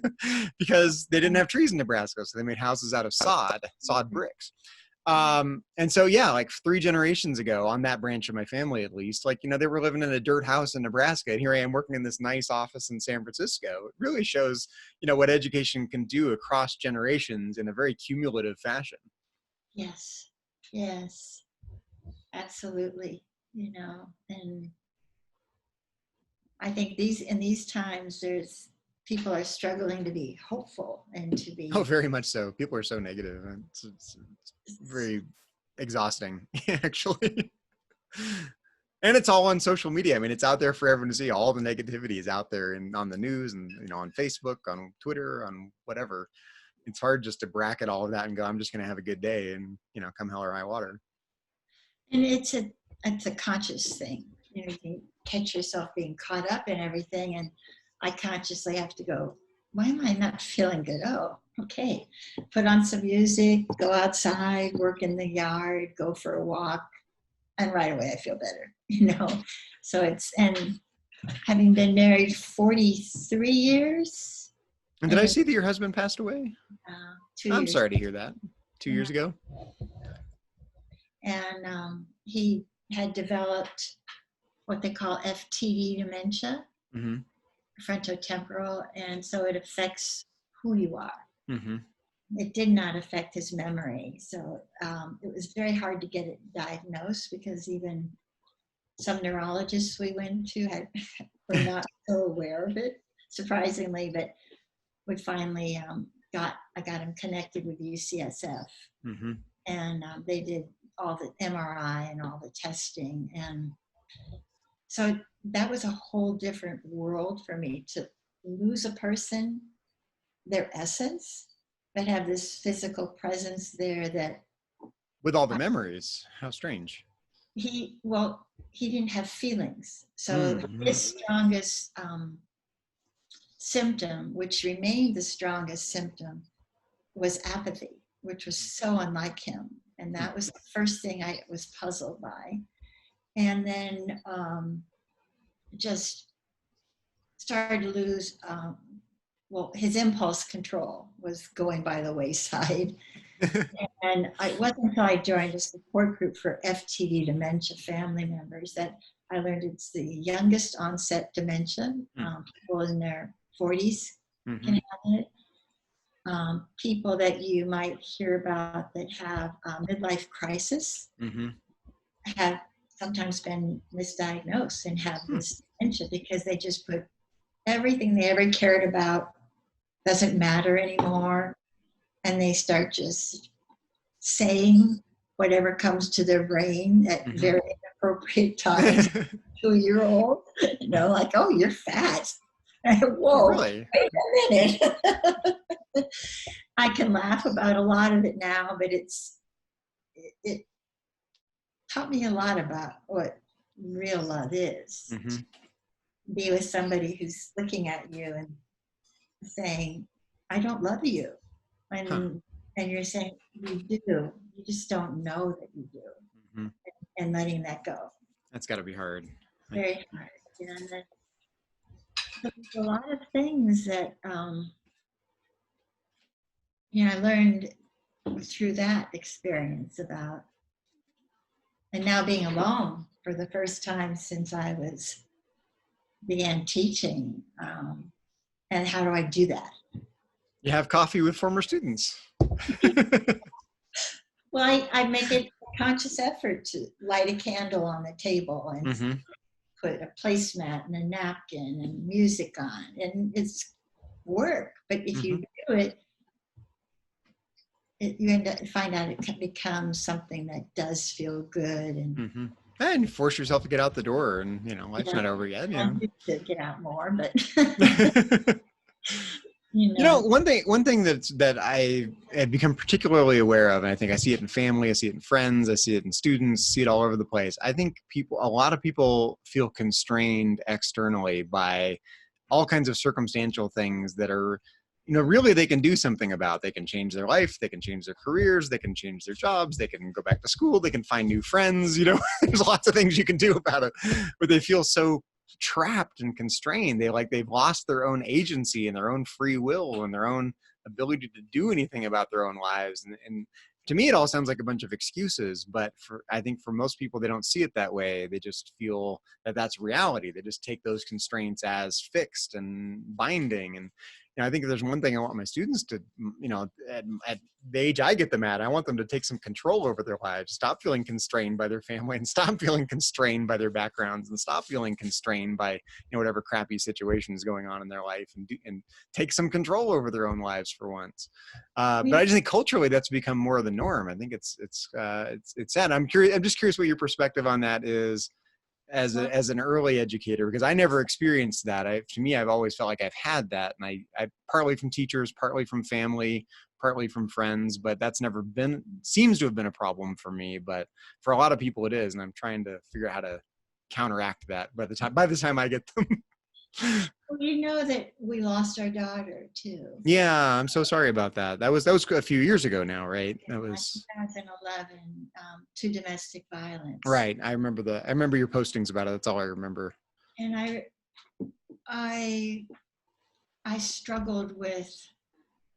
because they didn't have trees in Nebraska, so they made houses out of sod bricks. And so yeah, like 3 generations ago, on that branch of my family at least, like they were living in a dirt house in Nebraska, and here I am working in this nice office in San Francisco. It really shows what education can do across generations in a very cumulative fashion. Yes, yes, absolutely. And I think in these times, there's people are struggling to be hopeful and to Oh, be. very much so. People are so negative. It's very exhausting, actually. And it's all on social media. I mean, it's out there for everyone to see. All the negativity is out there and on the news and on Facebook, on Twitter, on whatever. It's hard just to bracket all of that and go, I'm just going to have a good day and come hell or high water. And it's a conscious thing. You can catch yourself being caught up in everything, and I consciously have to go, why am I not feeling good? Oh, okay. Put on some music, go outside, work in the yard, go for a walk, and right away I feel better. So and having been married 43 years And did I and see that your husband passed away? 2 I'm years. sorry to hear that. 2 years ago. And he had developed what they call FTD dementia, Mm-hmm. frontotemporal, and so it affects who you are. Mm-hmm. It did not affect his memory, so it was very hard to get it diagnosed because even some neurologists we went to were not so aware of it, surprisingly. But we finally I got him connected with UCSF, Mm-hmm. and they did all the MRI and all the testing, and so that was a whole different world for me to lose a person, their essence, but have this physical presence there that With all the memories. How strange. he didn't have feelings. So Mm-hmm. his strongest symptom, which remained the strongest symptom, was apathy, which was so unlike him. And that was the first thing I was puzzled by. And then just started to lose, his impulse control was going by the wayside. And it wasn't until I joined a support group for FTD dementia family members that I learned it's the youngest onset dementia. People in their 40s Mm-hmm. can have it. People that you might hear about that have midlife crisis Mm-hmm. have sometimes been misdiagnosed and have this dementia because they just put everything they ever cared about doesn't matter anymore, and they start just saying whatever comes to their brain at Mm-hmm. very inappropriate times. 2-year-old, like, oh, you're fat. Oh, Whoa, really? wait a minute. I can laugh about a lot of it now, but it taught me a lot about what real love is. Mm-hmm. Be with somebody who's looking at you and saying, I don't love you. Huh. And And you're saying you do. You just don't know that you do. Hmm. And letting that go. That's got to be hard. Very hard. And then there's a lot of things that, I learned through that experience about, and now being alone for the first time since I began teaching. And how do I do that? You have coffee with former students. Well, I make it a conscious effort to light a candle on the table and Mm-hmm. put a placemat and a napkin and music on. And it's work, but if you do it, you end up find out it can become something that does feel good. And and force yourself to get out the door, and life's not over yet. I need to get out more, but one thing that I have become particularly aware of, and I think I see it in family, I see it in friends, I see it in students, see it all over the place. I think a lot of people feel constrained externally by all kinds of circumstantial things that are, really they can do something about. They can change their life, they can change their careers, they can change their jobs, they can go back to school, they can find new friends, there's lots of things you can do about it, but they feel so trapped and constrained. They've lost their own agency and their own free will and their own ability to do anything about their own lives. And to me, it all sounds like a bunch of excuses, but I think for most people, they don't see it that way. They just feel that that's reality. They just take those constraints as fixed and binding. And I think if there's one thing I want my students to, at the age I get them at, I want them to take some control over their lives, stop feeling constrained by their family, and stop feeling constrained by their backgrounds, and stop feeling constrained by whatever crappy situation is going on in their life, and take some control over their own lives for once. But I just think culturally that's become more of the norm. I think it's sad. I'm just curious what your perspective on that is. As an early educator, because I never experienced that. To me, I've always felt like I've had that, and I partly from teachers, partly from family, partly from friends, but that's never seems to have been a problem for me. But for a lot of people, it is, and I'm trying to figure out how to counteract that by the time I get them. Well, that we lost our daughter too. Yeah, I'm so sorry about that. That was a few years ago now, right? That was 2011 to domestic violence. Right. I remember your postings about it. That's all I remember. And I struggled with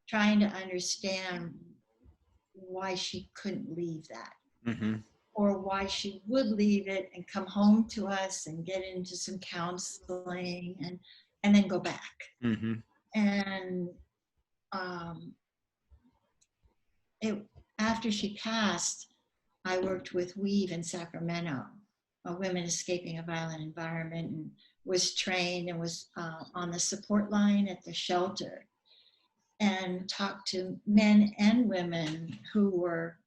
trying to understand why she couldn't leave that. Mm-hmm. Or why she would leave it and come home to us and get into some counseling and then go back. Mm-hmm. And after she passed, I worked with Weave in Sacramento, Women Escaping a Violent Environment, and was trained and was on the support line at the shelter, and talked to men and women who were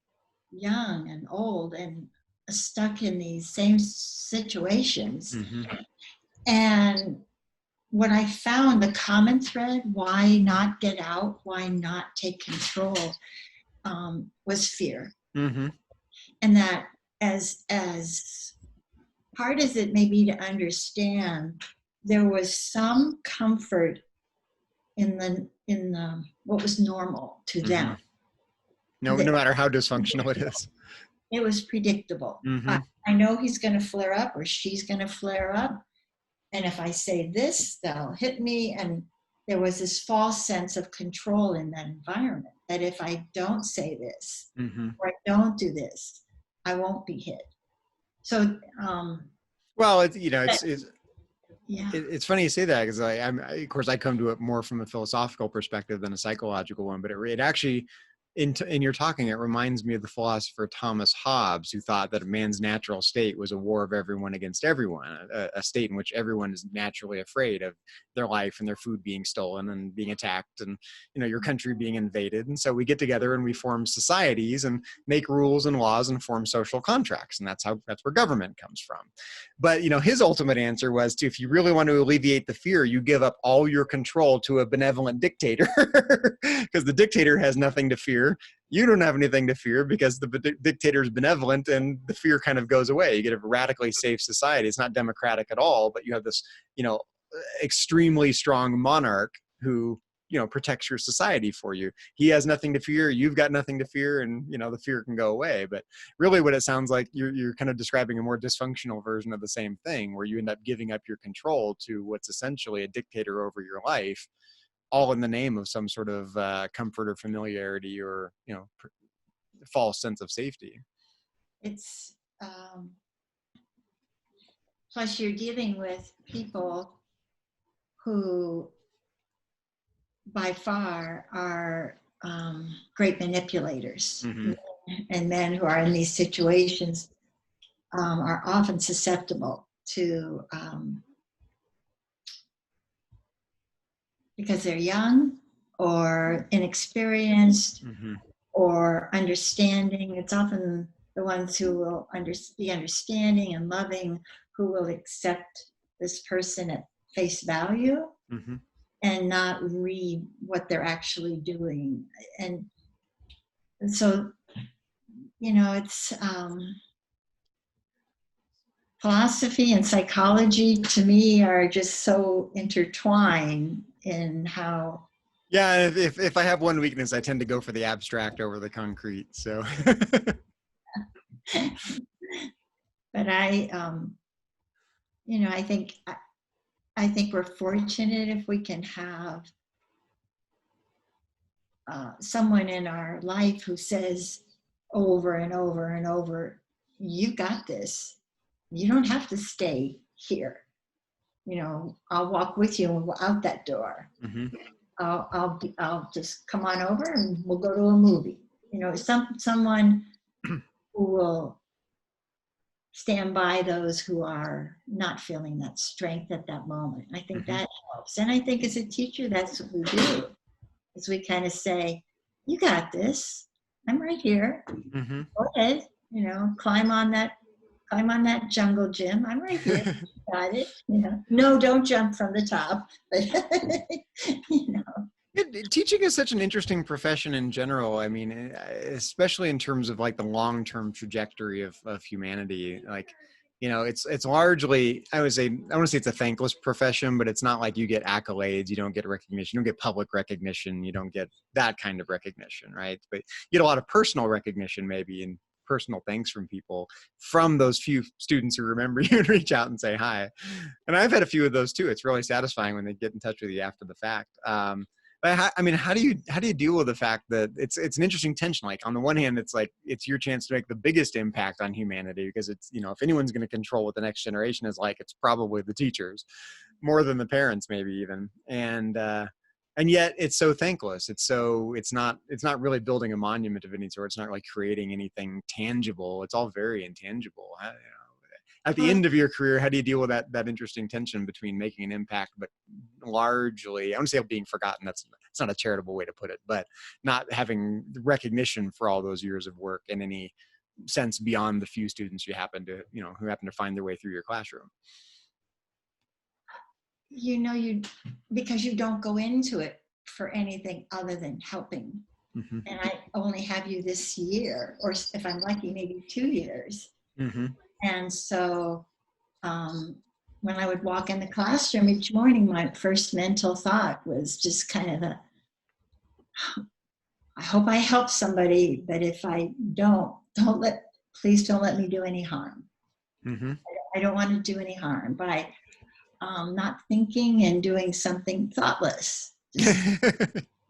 young and old and stuck in these same situations. Mm-hmm. And what I found, the common thread, why not get out, why not take control, was fear. Mm-hmm. And that as hard as it may be to understand, there was some comfort in the what was normal to them. No matter how dysfunctional it is. It was predictable. Mm-hmm. I know he's going to flare up or she's going to flare up. And if I say this, they'll hit me. And there was this false sense of control in that environment, that if I don't say this or I don't do this, I won't be hit. So, well, it's funny you say that, because of course I come to it more from a philosophical perspective than a psychological one, but it actually, in your talking, it reminds me of the philosopher Thomas Hobbes, who thought that a man's natural state was a war of everyone against everyone, a state in which everyone is naturally afraid of their life and their food being stolen and being attacked and your country being invaded. And so we get together and we form societies and make rules and laws and form social contracts, and that's where government comes from. But his ultimate answer was if you really want to alleviate the fear, you give up all your control to a benevolent dictator, because the dictator has nothing to fear. You don't have anything to fear because the dictator is benevolent, and the fear kind of goes away. You get a radically safe society. It's not democratic at all, but you have this, extremely strong monarch who protects your society for you. He has nothing to fear, you've got nothing to fear, and the fear can go away. But really what it sounds like, you're kind of describing a more dysfunctional version of the same thing, where you end up giving up your control to what's essentially a dictator over your life, all in the name of some sort of comfort or familiarity, or false sense of safety. It's plus you're dealing with people who by far are great manipulators. Mm-hmm. And men who are in these situations are often susceptible to, because they're young or inexperienced, Mm-hmm. or understanding. It's often the ones who will be understanding and loving, who will accept this person at face value, Mm-hmm. and not read what they're actually doing. And so, it's philosophy and psychology to me are just so intertwined in how. Yeah, if I have one weakness, I tend to go for the abstract over the concrete. So. But I think we're fortunate if we can have someone in our life who says over and over and over, "You got this. You don't have to stay here. I'll walk with you out that door. Mm-hmm. I'll just come on over and we'll go to a movie." Someone who will stand by those who are not feeling that strength at that moment. I think Mm-hmm. that helps. And I think as a teacher, that's what we do, is we kind of say, "You got this. I'm right here. Mm-hmm. Go ahead, climb on that jungle gym. I'm right here. Got it. No, don't jump from the top." But, Teaching is such an interesting profession in general. I mean, especially in terms of like the long-term trajectory of humanity. Like, it's largely, I want to say it's a thankless profession, but it's not like you get accolades, you don't get recognition, you don't get public recognition, you don't get that kind of recognition, right? But you get a lot of personal recognition, maybe, and personal thanks from people, from those few students who remember you and reach out and say hi. And I've had a few of those too. It's really satisfying when they get in touch with you after the fact. But how do you deal with the fact that it's an interesting tension? Like, on the one hand, it's like it's your chance to make the biggest impact on humanity, because it's, if anyone's going to control what the next generation is like, it's probably the teachers, more than the parents, maybe even. And yet it's so thankless. It's not really building a monument of any sort. It's not like creating anything tangible. It's all very intangible. At the end of your career, how do you deal with that interesting tension between making an impact, but largely, I wouldn't say being forgotten, it's not a charitable way to put it, but not having recognition for all those years of work in any sense beyond the few students who happen to find their way through your classroom? Because you don't go into it for anything other than helping. Mm-hmm. And I only have you this year, or if I'm lucky, maybe 2 years. Mm-hmm. And so when I would walk in the classroom each morning, my first mental thought was just kind of I hope I help somebody, but if I please don't let me do any harm. Mm-hmm. I don't want to do any harm by not thinking and doing something thoughtless.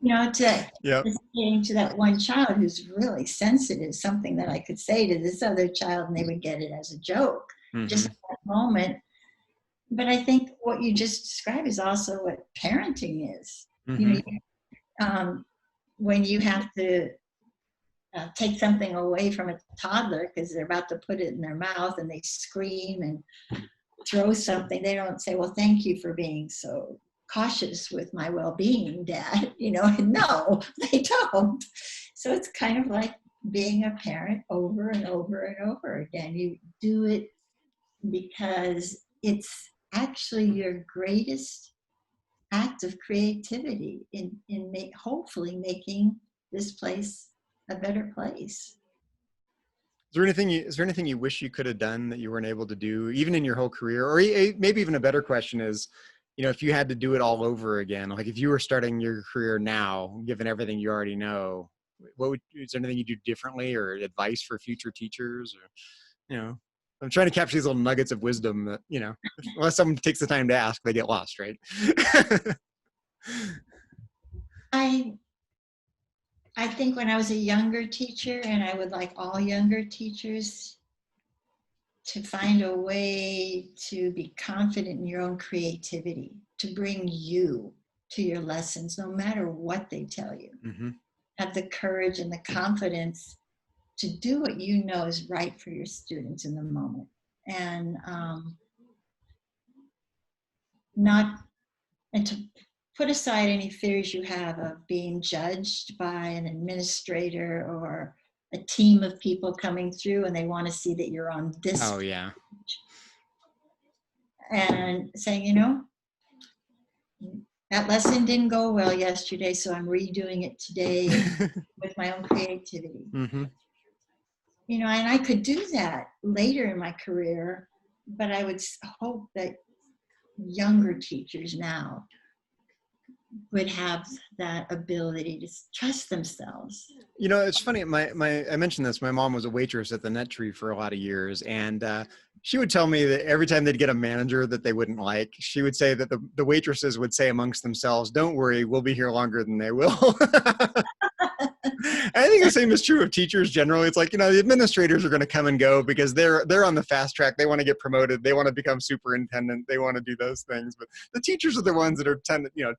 Yep. Just getting to that one child who's really sensitive, something that I could say to this other child and they would get it as a joke, Mm-hmm. just at that moment. But I think what you just described is also what parenting is. Mm-hmm. When you have to take something away from a toddler because they're about to put it in their mouth and they scream and throw something, they don't say, "Well, thank you for being so cautious with my well-being, Dad." No, they don't. So it's kind of like being a parent over and over and over again. You do it because it's actually your greatest act of creativity in hopefully making this place a better place. Is there anything you wish you could have done that you weren't able to do, even in your whole career? Or maybe even a better question is, if you had to do it all over again, like if you were starting your career now, given everything you already know, is there anything you do differently, or advice for future teachers? Or, I'm trying to capture these little nuggets of wisdom that, unless someone takes the time to ask, they get lost, right? I think when I was a younger teacher, and I would like all younger teachers to find a way to be confident in your own creativity, to bring you to your lessons, no matter what they tell you. Mm-hmm. Have the courage and the confidence to do what you know is right for your students in the moment. And to put aside any fears you have of being judged by an administrator or a team of people coming through and they want to see that you're on this Oh, yeah. and saying, that lesson didn't go well yesterday, so I'm redoing it today with my own creativity. Mm-hmm. And I could do that later in my career, but I would hope that younger teachers now would have that ability to trust themselves. It's funny. I mentioned this. My mom was a waitress at the Net Tree for a lot of years, and she would tell me that every time they'd get a manager that they wouldn't like, she would say that the waitresses would say amongst themselves, "Don't worry, we'll be here longer than they will." I think the same is true of teachers generally. It's like, the administrators are going to come and go because they're on the fast track. They want to get promoted. They want to become superintendent. They want to do those things. But the teachers are the ones that are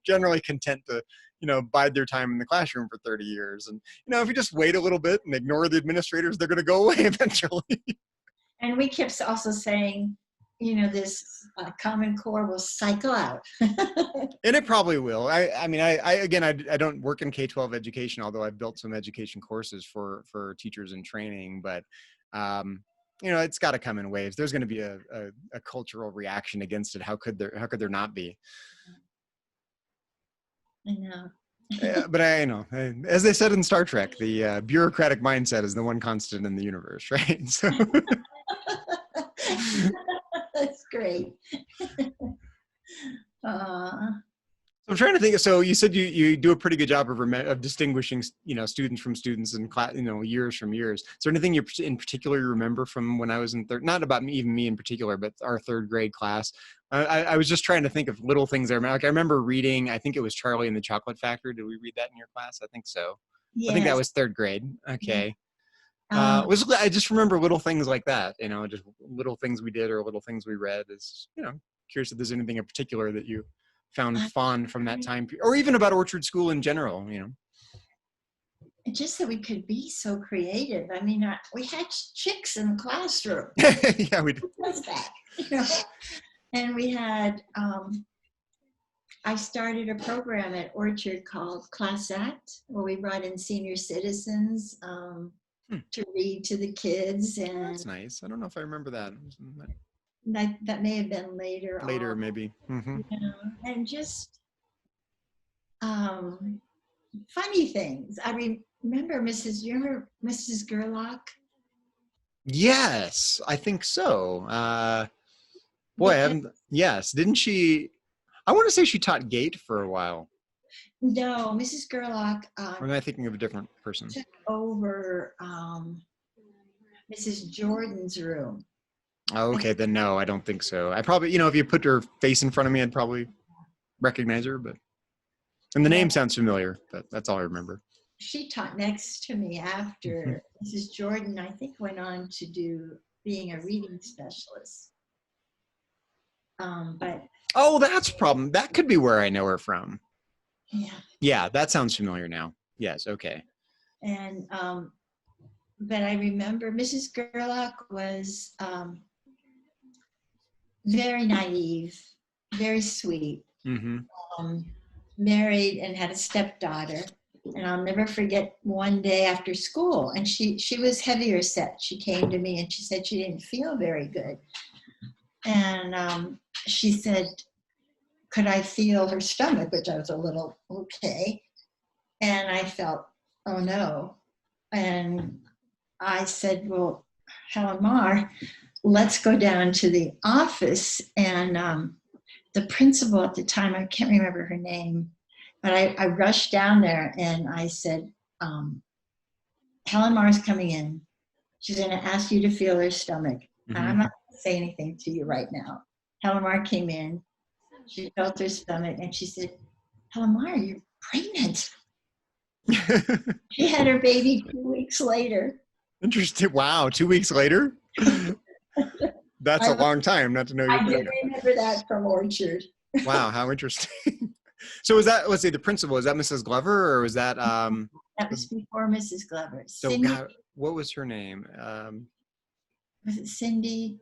generally content to, bide their time in the classroom for 30 years. And, if you just wait a little bit and ignore the administrators, they're going to go away eventually. And we kept also saying, this Common Core will cycle out. And it probably will. I don't work in K-12 education, although I've built some education courses for teachers in training, but it's got to come in waves. There's going to be a cultural reaction against it. How could there not be? I know. But I know, as they said in Star Trek, the bureaucratic mindset is the one constant in the universe, right? So. That's great. I'm trying to think. So you said you do a pretty good job of distinguishing, students from students and class, years from years. Is there anything you in particular you remember from when I was in third? Not about even me in particular, but our third grade class. I was just trying to think of little things I remember. Like I remember reading. I think it was Charlie and the Chocolate Factory. Did we read that in your class? I think so. Yes. I think that was third grade. Okay. I just remember little things like that. Just little things we did or little things we read. Is curious if there's anything in particular that you found fun from that time period, or even about Orchard School in general, Just that we could be so creative. We had chicks in the classroom. Yeah, we did. What's that? And we had, I started a program at Orchard called Class Act, where we brought in senior citizens to read to the kids. And that's nice. I don't know if I remember that. That may have been later on. Maybe. Mm-hmm. And just funny things. I remember Mrs. Gerlach? Yes, I think so. Yes. Didn't she? I want to say she taught Gate for a while. No, Mrs. Gerlach. Or am I thinking of a different person? Took over Mrs. Jordan's room. Oh, okay, then no, I don't think so. I probably, if you put her face in front of me, I'd probably recognize her, and the name sounds familiar, but that's all I remember. She taught next to me after Mrs. Jordan, I think, went on to do being a reading specialist. Oh, that's a problem. That could be where I know her from. Yeah. Yeah, that sounds familiar now. Yes, okay. And, but I remember Mrs. Gerlach was very naive, very sweet, married and had a stepdaughter. And I'll never forget one day after school, and she was heavier set. She came to me and she said she didn't feel very good. And she said, could I feel her stomach, which I was a little okay. And I felt, oh no. And I said, well, Helen Mar, let's go down to the office and the principal at the time, I can't remember her name, but I rushed down there and I said, Helen Marr's coming in. She's going to ask you to feel her stomach. And I'm not going to say anything to you right now. Helen Marr came in. She felt her stomach and she said, Helen Marr, you're pregnant. She had her baby 2 weeks later. Interesting. Wow. 2 weeks later? That's a long time not to know you're I pregnant. did remember that from Orchard. Wow. How interesting. So was that, let's say the principal, was that Mrs. Glover or was that, That was before Mrs. Glover. so Cindy, God, what was her name? was it Cindy?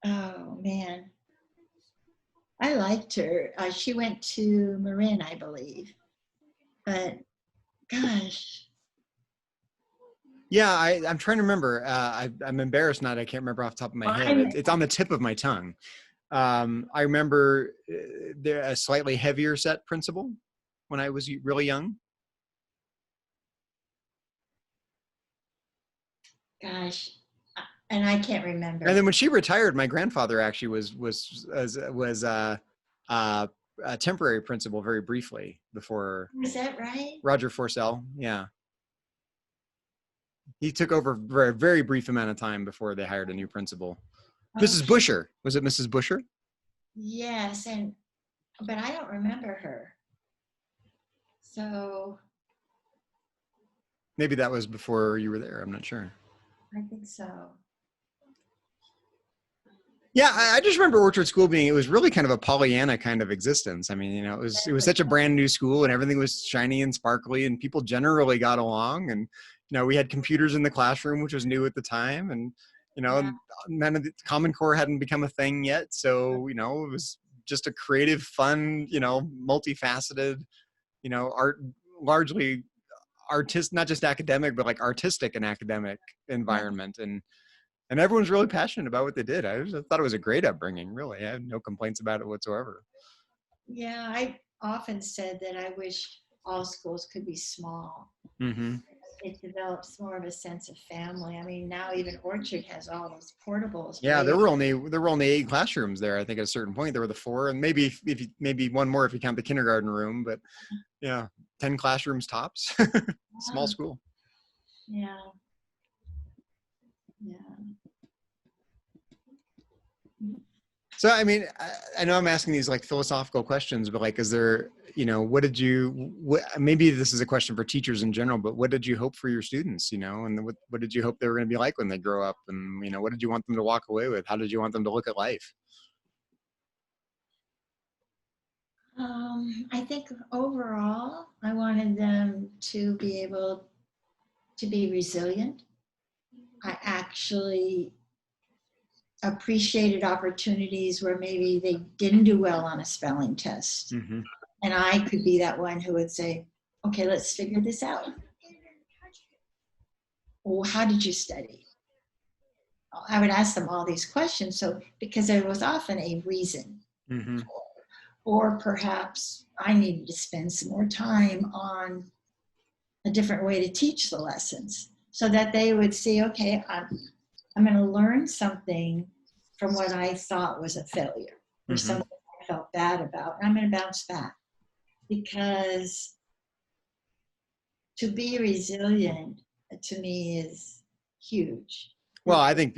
Oh, man. I liked her. She went to Marin, I believe. But gosh. Yeah, I'm trying to remember. I'm embarrassed now that I can't remember off the top of my head. It's on the tip of my tongue. I remember there a slightly heavier set principal when I was really young. Gosh, and I can't remember. And then when she retired, my grandfather actually was a temporary principal very briefly before. Is that right? Roger Forcell, yeah. He took over for a very brief amount of time before they hired a new principal. Okay. Mrs. Busher, was it Mrs. Busher? Yes, but I don't remember her. So maybe that was before you were there. I'm not sure. I think so. Yeah, I just remember Orchard School it was really kind of a Pollyanna kind of existence. I mean, you know, it was such a brand new school and everything was shiny and sparkly and people generally got along. And, you know, we had computers in the classroom, which was new at the time. And, you know, none of the Common Core hadn't become a thing yet. So, you know, it was just a creative, fun, you know, multifaceted, you know, largely artistic, not just academic, but like artistic and academic environment. And everyone's really passionate about what they did. I thought it was a great upbringing, really. I have no complaints about it whatsoever. Yeah, I often said that I wish all schools could be small. Mm-hmm. It develops more of a sense of family. I mean, now even Orchard has all those portables. Yeah, there were only 8 classrooms there. I think at a certain point there were the 4, and maybe maybe one more if you count the kindergarten room. But yeah, 10 classrooms tops. Small school. Yeah. Yeah. So, I mean, I know I'm asking these like philosophical questions, but like, is there, you know, maybe this is a question for teachers in general, but what did you hope for your students, you know, and what did you hope they were going to be like when they grow up? And, you know, what did you want them to walk away with? How did you want them to look at life? I think overall, I wanted them to be able to be resilient. I actually appreciated opportunities where maybe they didn't do well on a spelling test. Mm-hmm. And I could be that one who would say, okay, let's figure this out. Well, how did you study? I would ask them all these questions. So, because there was often a reason. Mm-hmm. Or perhaps I needed to spend some more time on a different way to teach the lessons so that they would see, okay, I'm going to learn something from what I thought was a failure or something I felt bad about, and I'm going to bounce back. Because to be resilient, to me, is huge. Well, I think,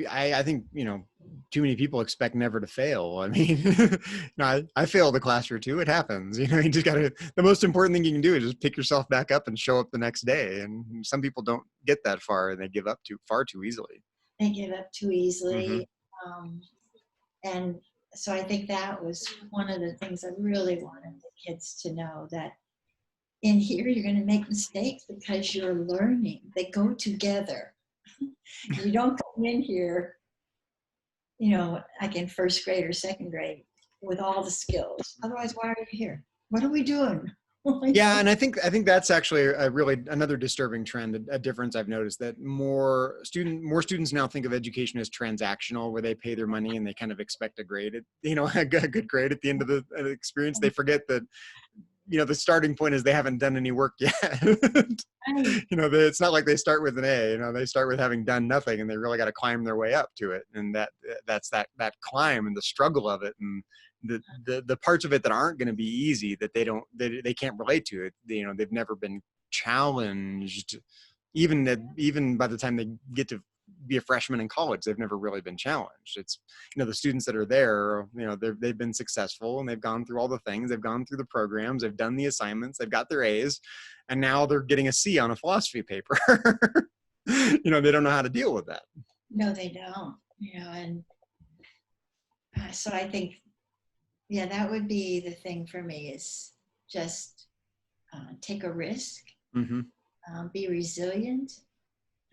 you know, too many people expect never to fail. I mean, you know, I failed a class or two. It happens. You know, you just the most important thing you can do is just pick yourself back up and show up the next day. And some people don't get that far and they give up far too easily. They give up too easily. Mm-hmm. And so I think that was one of the things I really wanted the kids to know, that in here you're going to make mistakes because you're learning. They go together. You don't come in here, you know, like in 1st grade or 2nd grade with all the skills. Otherwise, why are you here? What are we doing? Yeah, and I think that's actually another disturbing trend, a difference I've noticed, that more students now think of education as transactional, where they pay their money and they kind of expect a grade, a good grade at the end of the experience. They forget that the starting point is they haven't done any work yet. Right. It's not like they start with an A. They start with having done nothing, and they really got to climb their way up to it. And that's that climb and the struggle of it, and the parts of it that aren't going to be easy, that they can't relate to it. They've never been challenged, even by the time they get to be a freshman in college, they've never really been challenged. It's, the students that are there, they've been successful, and they've gone through all the things, they've gone through the programs, they've done the assignments, they've got their A's, and now they're getting a C on a philosophy paper. They don't know how to deal with that. No, they don't, and so I think, yeah, that would be the thing for me, is just take a risk, be resilient,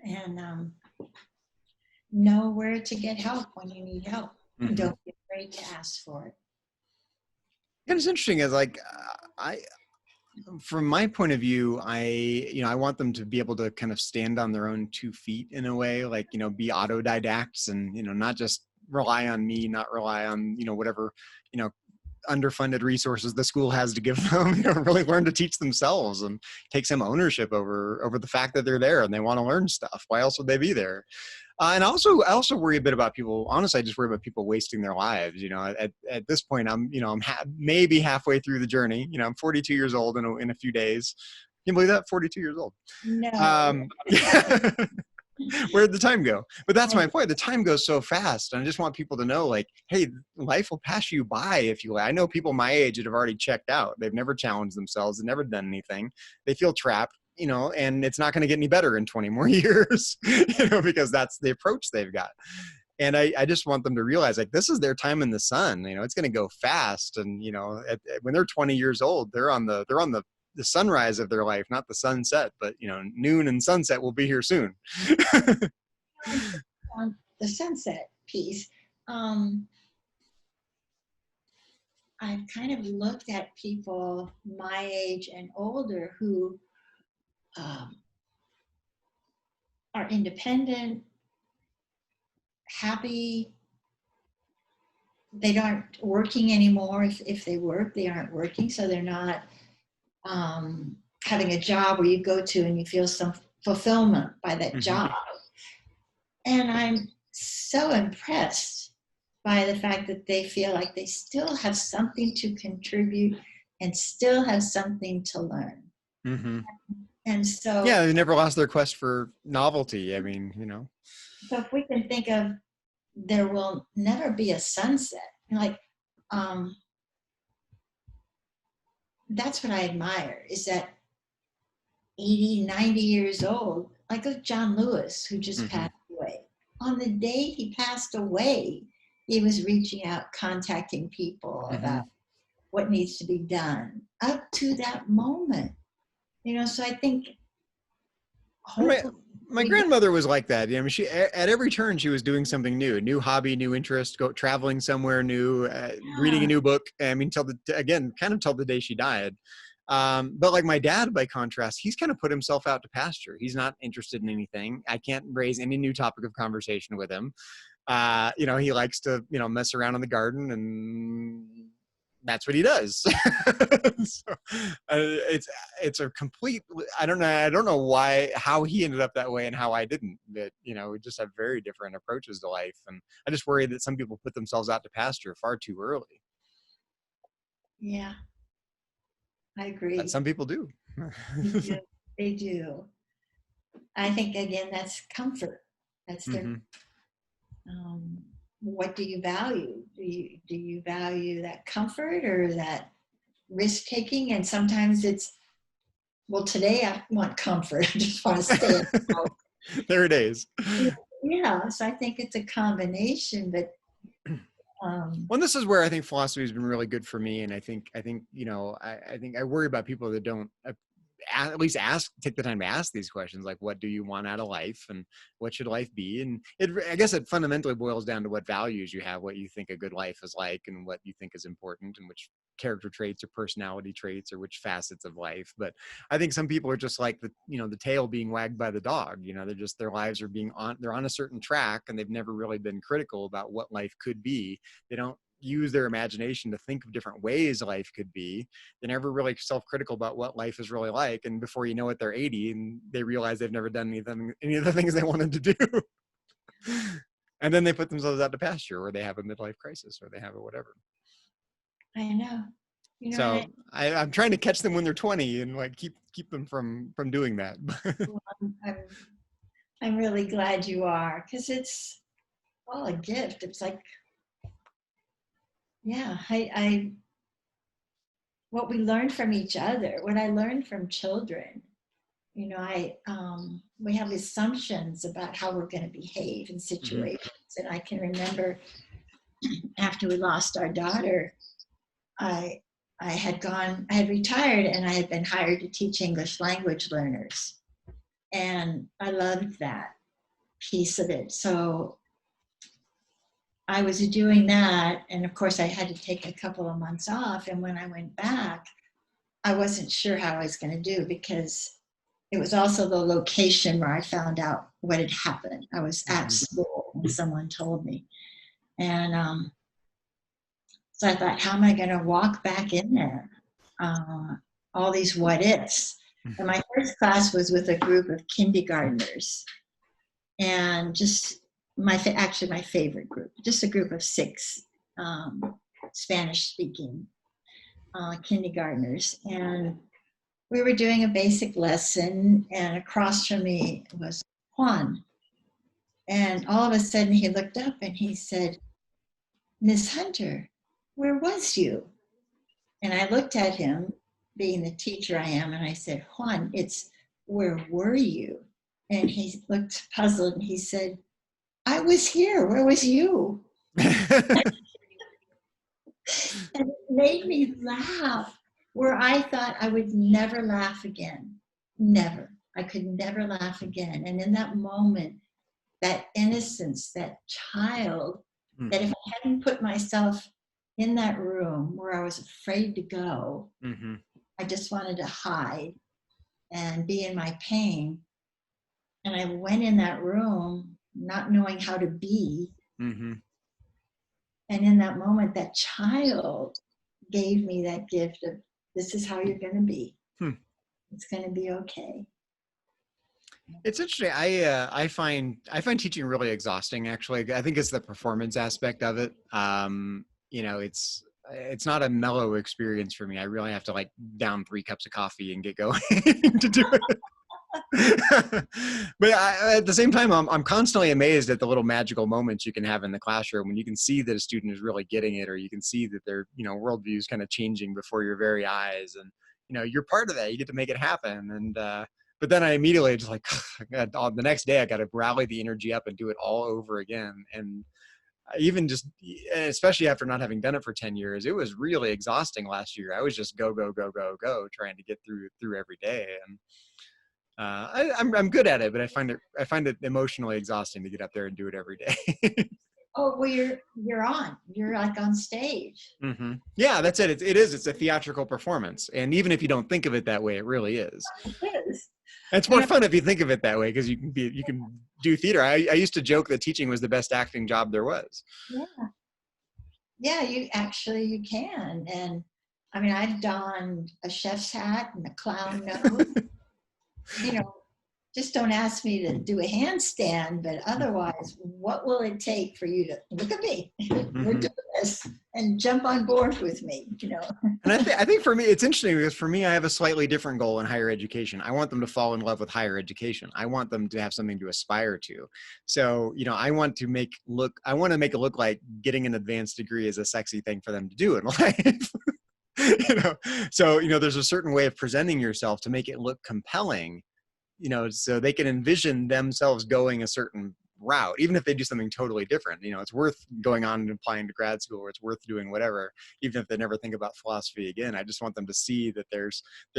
and know where to get help when you need help. And don't be afraid to ask for it. And it's interesting, is like, from my point of view, I want them to be able to kind of stand on their own 2 feet in a way, like, be autodidacts, and, not just rely on me, not rely on, whatever, underfunded resources the school has to give them. Really learn to teach themselves and take some ownership over the fact that they're there and they want to learn stuff. Why else would they be there? And I also worry a bit about people. Honestly, I just worry about people wasting their lives. At this point, I'm maybe halfway through the journey. I'm 42 years old in a few days. Can you believe that? 42 years old. No. Where'd the time go? But that's my point. The time goes so fast. And I just want people to know, like, hey, life will pass you by if you. I know people my age that have already checked out. They've never challenged themselves. They've never done anything. They feel trapped, and it's not going to get any better in 20 more years, because that's the approach they've got. And I just want them to realize, like, this is their time in the sun. It's going to go fast. And, when they're 20 years old, they're on the sunrise of their life, not the sunset, but noon and sunset will be here soon. On the sunset piece, I've kind of looked at people my age and older who are independent, happy. They aren't working anymore. If they work, they aren't working, so they're not having a job where you go to and you feel some fulfillment by that job. And I'm so impressed by the fact that they feel like they still have something to contribute and still have something to learn. And so, yeah, they never lost their quest for novelty. So if we can think of, there will never be a sunset, like, that's what I admire, is that 80, 90 years old, like John Lewis, who just passed away. On the day he passed away, he was reaching out, contacting people about what needs to be done up to that moment. So I think, my grandmother was like that. She, at every turn, she was doing something new hobby, new interest, traveling somewhere new, reading a new book. Till the day she died. But like my dad, by contrast, he's kind of put himself out to pasture. He's not interested in anything. I can't raise any new topic of conversation with him. He likes to, mess around in the garden, and that's what he does. So, it's a complete, I don't know how he ended up that way and how I didn't, but we just have very different approaches to life. And I just worry that some people put themselves out to pasture far too early. Yeah, I agree. But some people do. They do. I think, again, that's comfort. That's their, what do you value? Do you value that comfort or that risk taking? And sometimes it's, well, today I want comfort. I just want to stay at home. There it is. Yeah, so I think it's a combination, but well, this is where I think philosophy has been really good for me. And I think I worry about people that don't at least take the time to ask these questions, like, what do you want out of life and what should life be? And I guess it fundamentally boils down to what values you have, what you think a good life is like, and what you think is important, and which character traits or personality traits or which facets of life. But I think some people are just like the tail being wagged by the dog. Their lives are they're on a certain track, and they've never really been critical about what life could be. They don't use their imagination to think of different ways life could be. They're never really self-critical about what life is really like. And before you know it, they're 80 and they realize they've never done any of the things they wanted to do. And then they put themselves out to pasture, or they have a midlife crisis, or they have a whatever. I know. You know, So I'm trying to catch them when they're 20 and like keep them from doing that. I'm, I'm really glad you are, because it's all a gift. It's like, yeah, I what we learn from each other, what I learned from children. You know, we have assumptions about how we're going to behave in situations. And I can remember after we lost our daughter, I had retired and I had been hired to teach English language learners. And I loved that piece of it. So I was doing that. And of course I had to take a couple of months off. And when I went back, I wasn't sure how I was going to do, because it was also the location where I found out what had happened. I was at school when someone told me. And so I thought, how am I going to walk back in there? All these what ifs. And my first class was with a group of kindergartners, and just actually my favorite group, just a group of 6 Spanish-speaking kindergartners. And we were doing a basic lesson, and across from me was Juan. And all of a sudden he looked up and he said, "Miss Hunter, where was you?" And I looked at him, being the teacher I am, and I said, "Juan, it's where were you?" And he looked puzzled and he said, "I was here. Where was you?" And it made me laugh, where I thought I would never laugh again. Never. I could never laugh again. And in that moment, that innocence, that child, that if I hadn't put myself in that room where I was afraid to go, I just wanted to hide and be in my pain. And I went in that room not knowing how to be. And in that moment, that child gave me that gift of, this is how you're going to be. It's going to be okay. It's interesting. I find teaching really exhausting, actually. I think it's the performance aspect of it. You know, it's not a mellow experience for me. I really have to like down 3 cups of coffee and get going to do it. But at the same time, I'm constantly amazed at the little magical moments you can have in the classroom when you can see that a student is really getting it, or you can see that their, you know, worldview is kind of changing before your very eyes, and you know, you're part of that. You get to make it happen. And but then I immediately just like, the next day I got to rally the energy up and do it all over again. And even just, especially after not having done it for 10 years, it was really exhausting last year. I was just go trying to get through every day. And I'm good at it, but I find it emotionally exhausting to get up there and do it every day. Oh, well, you're like on stage. Yeah, that's it. It's a theatrical performance. And even if you don't think of it that way, it really is. It is. And it's more fun if you think of it that way, because you can do theater. I used to joke that teaching was the best acting job there was. Yeah, you can. And I mean, I've donned a chef's hat and a clown nose. You know, just don't ask me to do a handstand, but otherwise, what will it take for you to look at me? We're doing this, and jump on board with me, you know? And I think for me, it's interesting, because for me, I have a slightly different goal in higher education. I want them to fall in love with higher education. I want them to have something to aspire to. So, you know, I want to make it look like getting an advanced degree is a sexy thing for them to do in life. You know, so, you know, there's a certain way of presenting yourself to make it look compelling, you know, so they can envision themselves going a certain route, even if they do something totally different. You know, it's worth going on and applying to grad school, or it's worth doing whatever, even if they never think about philosophy again. I just want them to see that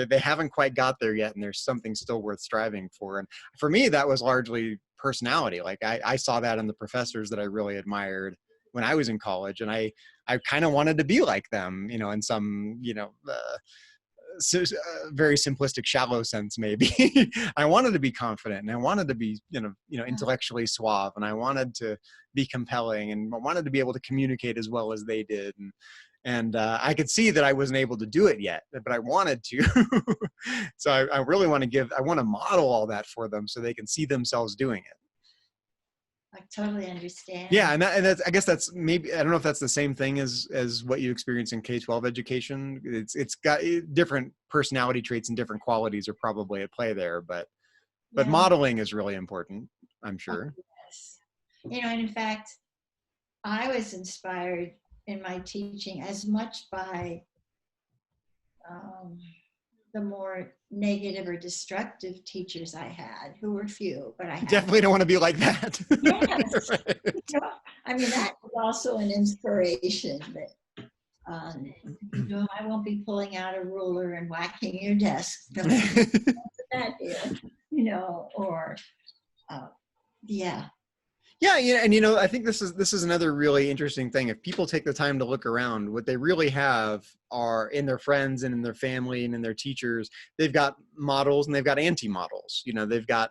they haven't quite got there yet, and there's something still worth striving for. And for me, that was largely personality. Like I saw that in the professors that I really admired when I was in college, and I kind of wanted to be like them, you know, in some, you know, very simplistic, shallow sense, maybe. I wanted to be confident, and I wanted to be, intellectually suave, and I wanted to be compelling, and I wanted to be able to communicate as well as they did. And I could see that I wasn't able to do it yet, but I wanted to. So I really want to model all that for them so they can see themselves doing it. I totally understand. Yeah, and that's, I guess that's maybe, I don't know if that's the same thing as what you experience in K-12 education. It's got different personality traits and different qualities are probably at play there, but modeling is really important, I'm sure. Yes. And in fact, I was inspired in my teaching as much by the more negative or destructive teachers I had, who were few, but I had. Definitely don't want to be like that. Yes. Right. I mean, that was also an inspiration that I won't be pulling out a ruler and whacking your desk. That here, or yeah. Yeah, and I think this is another really interesting thing. If people take the time to look around, what they really have are in their friends and in their family and in their teachers, they've got models and they've got anti-models. They've got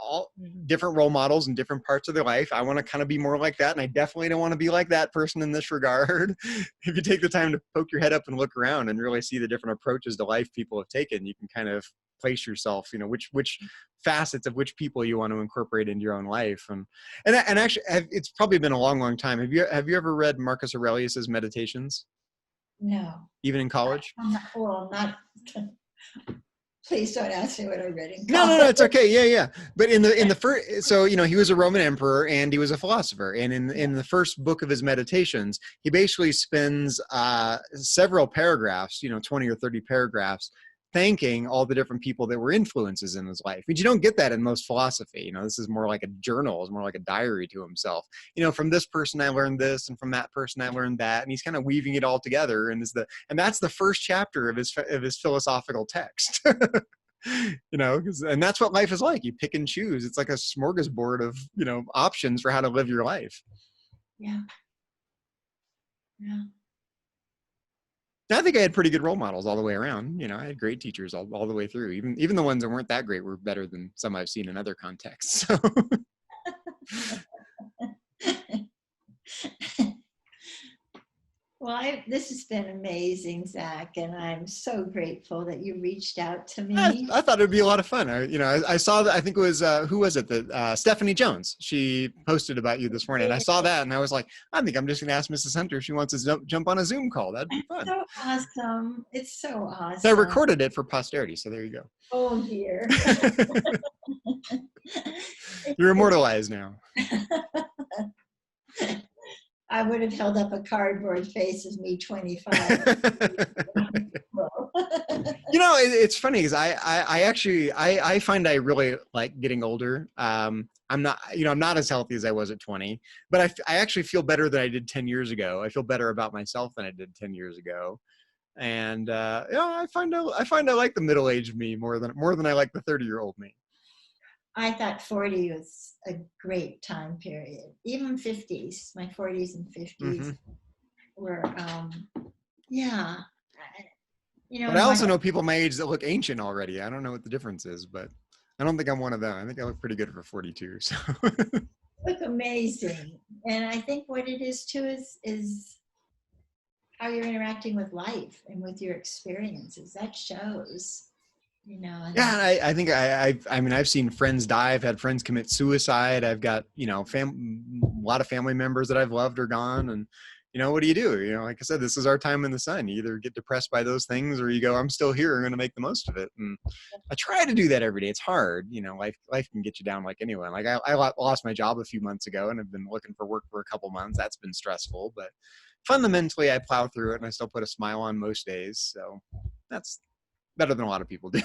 all different role models in different parts of their life. I want to kind of be more like that, and I definitely don't want to be like that person in this regard. If you take the time to poke your head up and look around and really see the different approaches to life people have taken, you can kind of place yourself, which facets of which people you want to incorporate into your own life. And actually, it's probably been a long time. Have you ever read Marcus Aurelius's Meditations? No. Even in college? Not. Please don't ask me what I read in college. No, it's okay. Yeah. But in the first, so he was a Roman emperor and he was a philosopher. And in the first book of his Meditations, he basically spends several paragraphs, 20 or 30 paragraphs, thanking all the different people that were influences in his life. But you don't get that in most philosophy. This is more like a journal, it's more like a diary to himself. From this person I learned this, and from that person I learned that, and he's kind of weaving it all together. And that's the first chapter of his philosophical text. And that's what life is like. You pick and choose. It's like a smorgasbord of options for how to live your life. Yeah. I think I had pretty good role models all the way around. I had great teachers all the way through. Even the ones that weren't that great were better than some I've seen in other contexts. So. Well, this has been amazing, Zach, and I'm so grateful that you reached out to me. I thought it would be a lot of fun. I saw that. I think it was who was it? Stephanie Jones. She posted about you this morning, and I saw that, and I was like, I think I'm just going to ask Mrs. Hunter if she wants to jump on a Zoom call. That'd be fun. So awesome! It's so awesome. So I recorded it for posterity, so there you go. Oh dear. You're immortalized now. I would have held up a cardboard face of me 25. It's funny because I find I really like getting older. I'm not as healthy as I was at 20, but I actually feel better than I did 10 years ago. I feel better about myself than I did 10 years ago. And I find I like the middle-aged me more than I like the 30-year-old me. I thought 40 was a great time period. Even 50s, my 40s and 50s were, yeah. But I also know people my age that look ancient already. I don't know what the difference is, but I don't think I'm one of them. I think I look pretty good for 42. So. Look amazing. And I think what it is too is how you're interacting with life and with your experiences. That shows. Yeah, I think I've seen friends die. I've had friends commit suicide. I've got a lot of family members that I've loved are gone. And what do you do? Like I said, this is our time in the sun. You either get depressed by those things, or you go, I'm still here. I'm going to make the most of it. And I try to do that every day. It's hard. Life can get you down like anyone. Like I lost my job a few months ago, and I've been looking for work for a couple months. That's been stressful, but fundamentally, I plow through it, and I still put a smile on most days. So that's better than a lot of people do.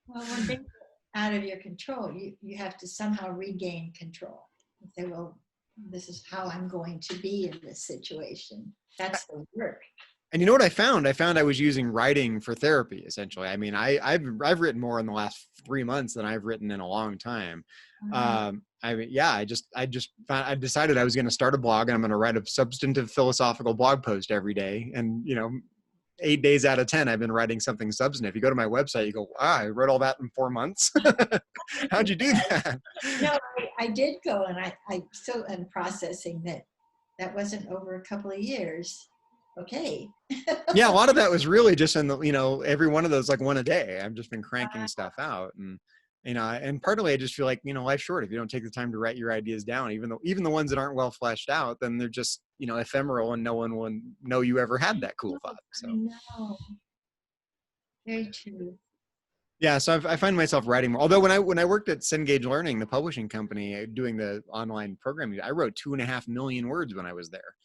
Well, when things are out of your control, you have to somehow regain control. And say, well, this is how I'm going to be in this situation. That's the work. And you know what I found? I was using writing for therapy, essentially. I mean, I've written more in the last 3 months than I've written in a long time. I decided I was going to start a blog, and I'm going to write a substantive philosophical blog post every day. And, 8 days out of 10, I've been writing something substantive. You go to my website, you go, I wrote all that in 4 months. How'd you do that? No, I did go, and I still am processing that wasn't over a couple of years. Okay. Yeah, a lot of that was really just in the, every one of those, like one a day. I've just been cranking stuff out, and and partly I just feel like, life's short. If you don't take the time to write your ideas down, even the ones that aren't well fleshed out, then they're just, ephemeral, and no one will know you ever had that cool thought. So I know. Very true. yeah, so I find myself writing more. Although when I worked at Cengage Learning, the publishing company, doing the online programming, I wrote 2.5 million words when I was there.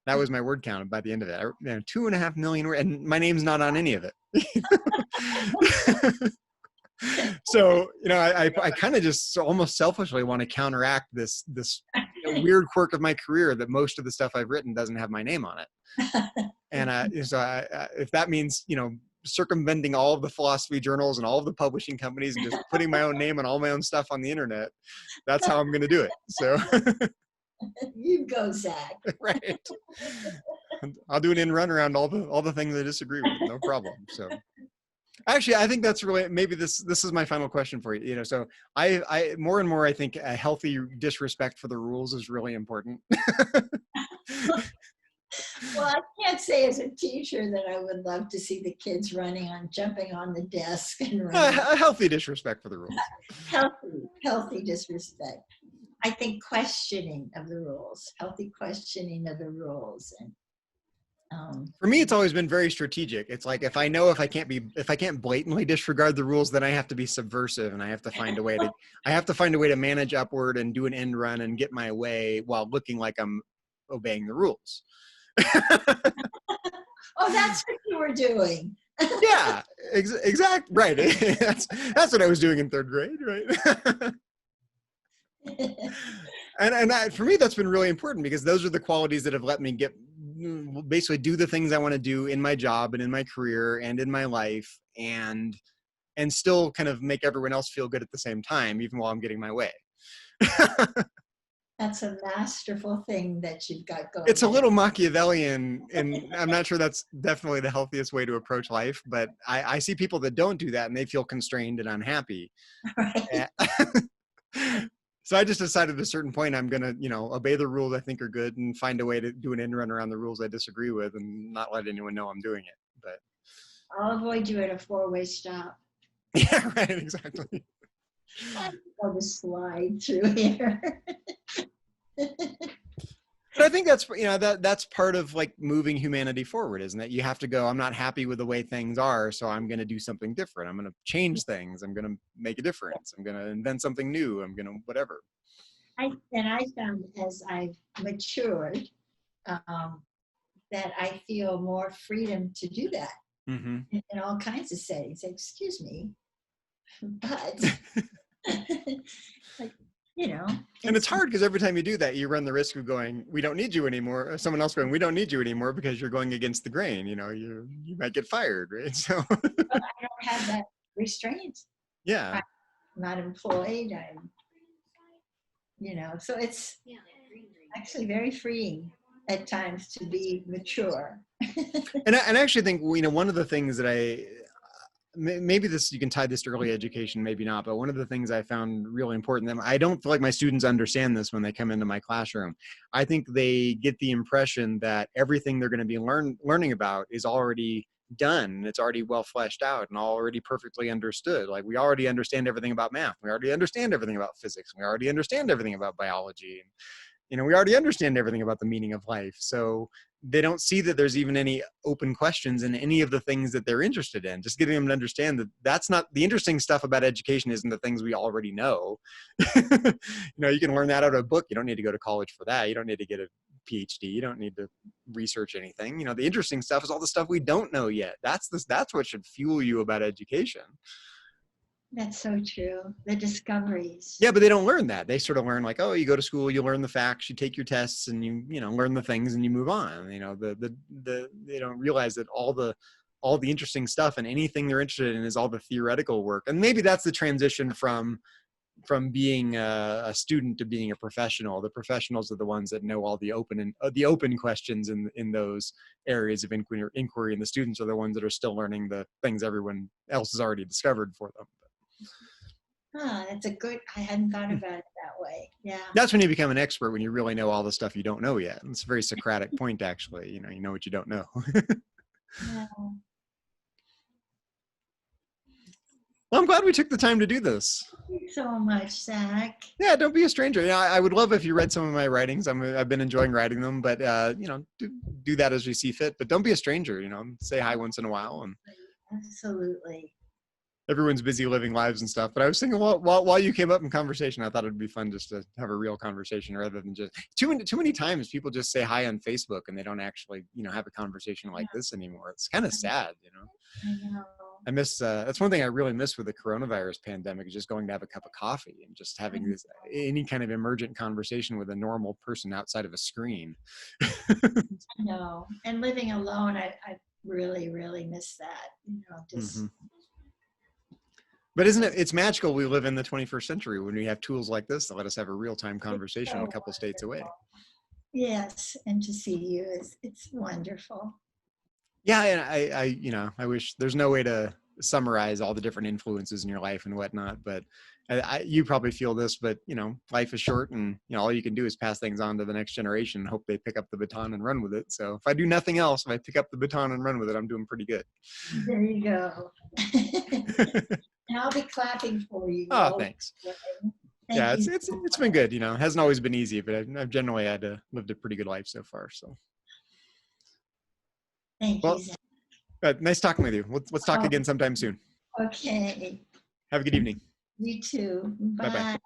That was my word count by the end of it. 2.5 million words, and my name's not on any of it. So, I kind of just almost selfishly want to counteract this weird quirk of my career that most of the stuff I've written doesn't have my name on it. And so if that means, circumventing all of the philosophy journals and all of the publishing companies and just putting my own name and all my own stuff on the internet, that's how I'm going to do it. So You go, Zach. right. I'll do an end run around all the things I disagree with. No problem. So actually, I think that's really, maybe this is my final question for you. So I more and more, I think a healthy disrespect for the rules is really important. Well, I can't say as a teacher that I would love to see the kids jumping on the desk and running. A healthy disrespect for the rules. Healthy disrespect. I think questioning of the rules, healthy questioning of the rules, and for me, it's always been very strategic. It's like, if I can't blatantly disregard the rules, then I have to be subversive, and I have to find a way to manage upward and do an end run and get my way while looking like I'm obeying the rules. Oh, that's what you were doing. Yeah, exact. Right. That's what I was doing in 3rd grade. Right. And for me, that's been really important, because those are the qualities that have let me basically do the things I want to do in my job and in my career and in my life, and still kind of make everyone else feel good at the same time, even while I'm getting my way. That's a masterful thing that you've got going. It's a little Machiavellian, and I'm not sure that's definitely the healthiest way to approach life, but I see people that don't do that and they feel constrained and unhappy. Right. So I just decided at a certain point, I'm going to, obey the rules I think are good and find a way to do an end run around the rules I disagree with, and not let anyone know I'm doing it. But I'll avoid you at a 4-way stop. yeah, right, exactly. I'll just slide through here. But I think that's, that's part of like moving humanity forward, isn't it? You have to go, I'm not happy with the way things are, so I'm going to do something different. I'm going to change things. I'm going to make a difference. I'm going to invent something new. I'm going to whatever. I found as I've matured that I feel more freedom to do that in all kinds of settings. Excuse me, but like, and it's hard, because every time you do that, you run the risk of going, we don't need you anymore, or someone else going, we don't need you anymore, because you're going against the grain. You might get fired, right? So I don't have that restraint. Yeah, I'm not employed. So it's actually very freeing at times to be mature. and I actually think, one of the things that maybe you can tie this to early education, maybe not, but one of the things I found really important, and I don't feel like my students understand this when they come into my classroom. I think they get the impression that everything they're going to be learning about is already done, and it's already well fleshed out and already perfectly understood. Like, we already understand everything about math. We already understand everything about physics. We already understand everything about biology. And, we already understand everything about the meaning of life. So they don't see that there's even any open questions in any of the things that they're interested in. Just getting them to understand that that's not the interesting stuff about education, isn't the things we already know. You can learn that out of a book. You don't need to go to college for that. You don't need to get a PhD. You don't need to research anything. The interesting stuff is all the stuff we don't know yet. That's what should fuel you about education. That's so true. The discoveries. Yeah, but they don't learn that. They sort of learn like, oh, you go to school, you learn the facts, you take your tests, and you learn the things, and you move on. They don't realize that all the interesting stuff and anything they're interested in is all the theoretical work. And maybe that's the transition from from being a student to being a professional. The professionals are the ones that know all the open questions in those areas of inquiry, and the students are the ones that are still learning the things everyone else has already discovered for them. That's a good, I hadn't thought about it that way. Yeah. That's when you become an expert, when you really know all the stuff you don't know yet. And it's a very Socratic point, actually. You know what you don't know. Yeah. Well, I'm glad we took the time to do this. Thank you so much, Zach. Yeah, don't be a stranger. Yeah, I would love if you read some of my writings. I've been enjoying writing them, but do that as you see fit. But don't be a stranger. Say hi once in a while. And Absolutely. everyone's busy living lives and stuff. But I was thinking, while you came up in conversation, I thought it'd be fun just to have a real conversation rather than just too many times people just say hi on Facebook and they don't actually have a conversation like this anymore. It's kind of sad. I know. I miss that's one thing I really miss with the coronavirus pandemic, is just going to have a cup of coffee and just having any kind of emergent conversation with a normal person outside of a screen. No, and living alone, I really, really miss that. Just. Mm-hmm. But it's magical we live in the 21st century when we have tools like this that let us have a real-time conversation a couple states away. Yes, and to see you it's wonderful. Yeah, and I wish there's no way to summarize all the different influences in your life and whatnot, but you probably feel this, but life is short, and all you can do is pass things on to the next generation and hope they pick up the baton and run with it. So if I do nothing else, if I pick up the baton and run with it, I'm doing pretty good. There you go. And I'll be clapping for you. Oh, thanks. Yeah, it's been good. It hasn't always been easy, but I've generally lived a pretty good life so far. So. Thank you, Zach. Nice talking with you. Let's talk again sometime soon. Okay. Have a good evening. You too. Bye. Bye-bye.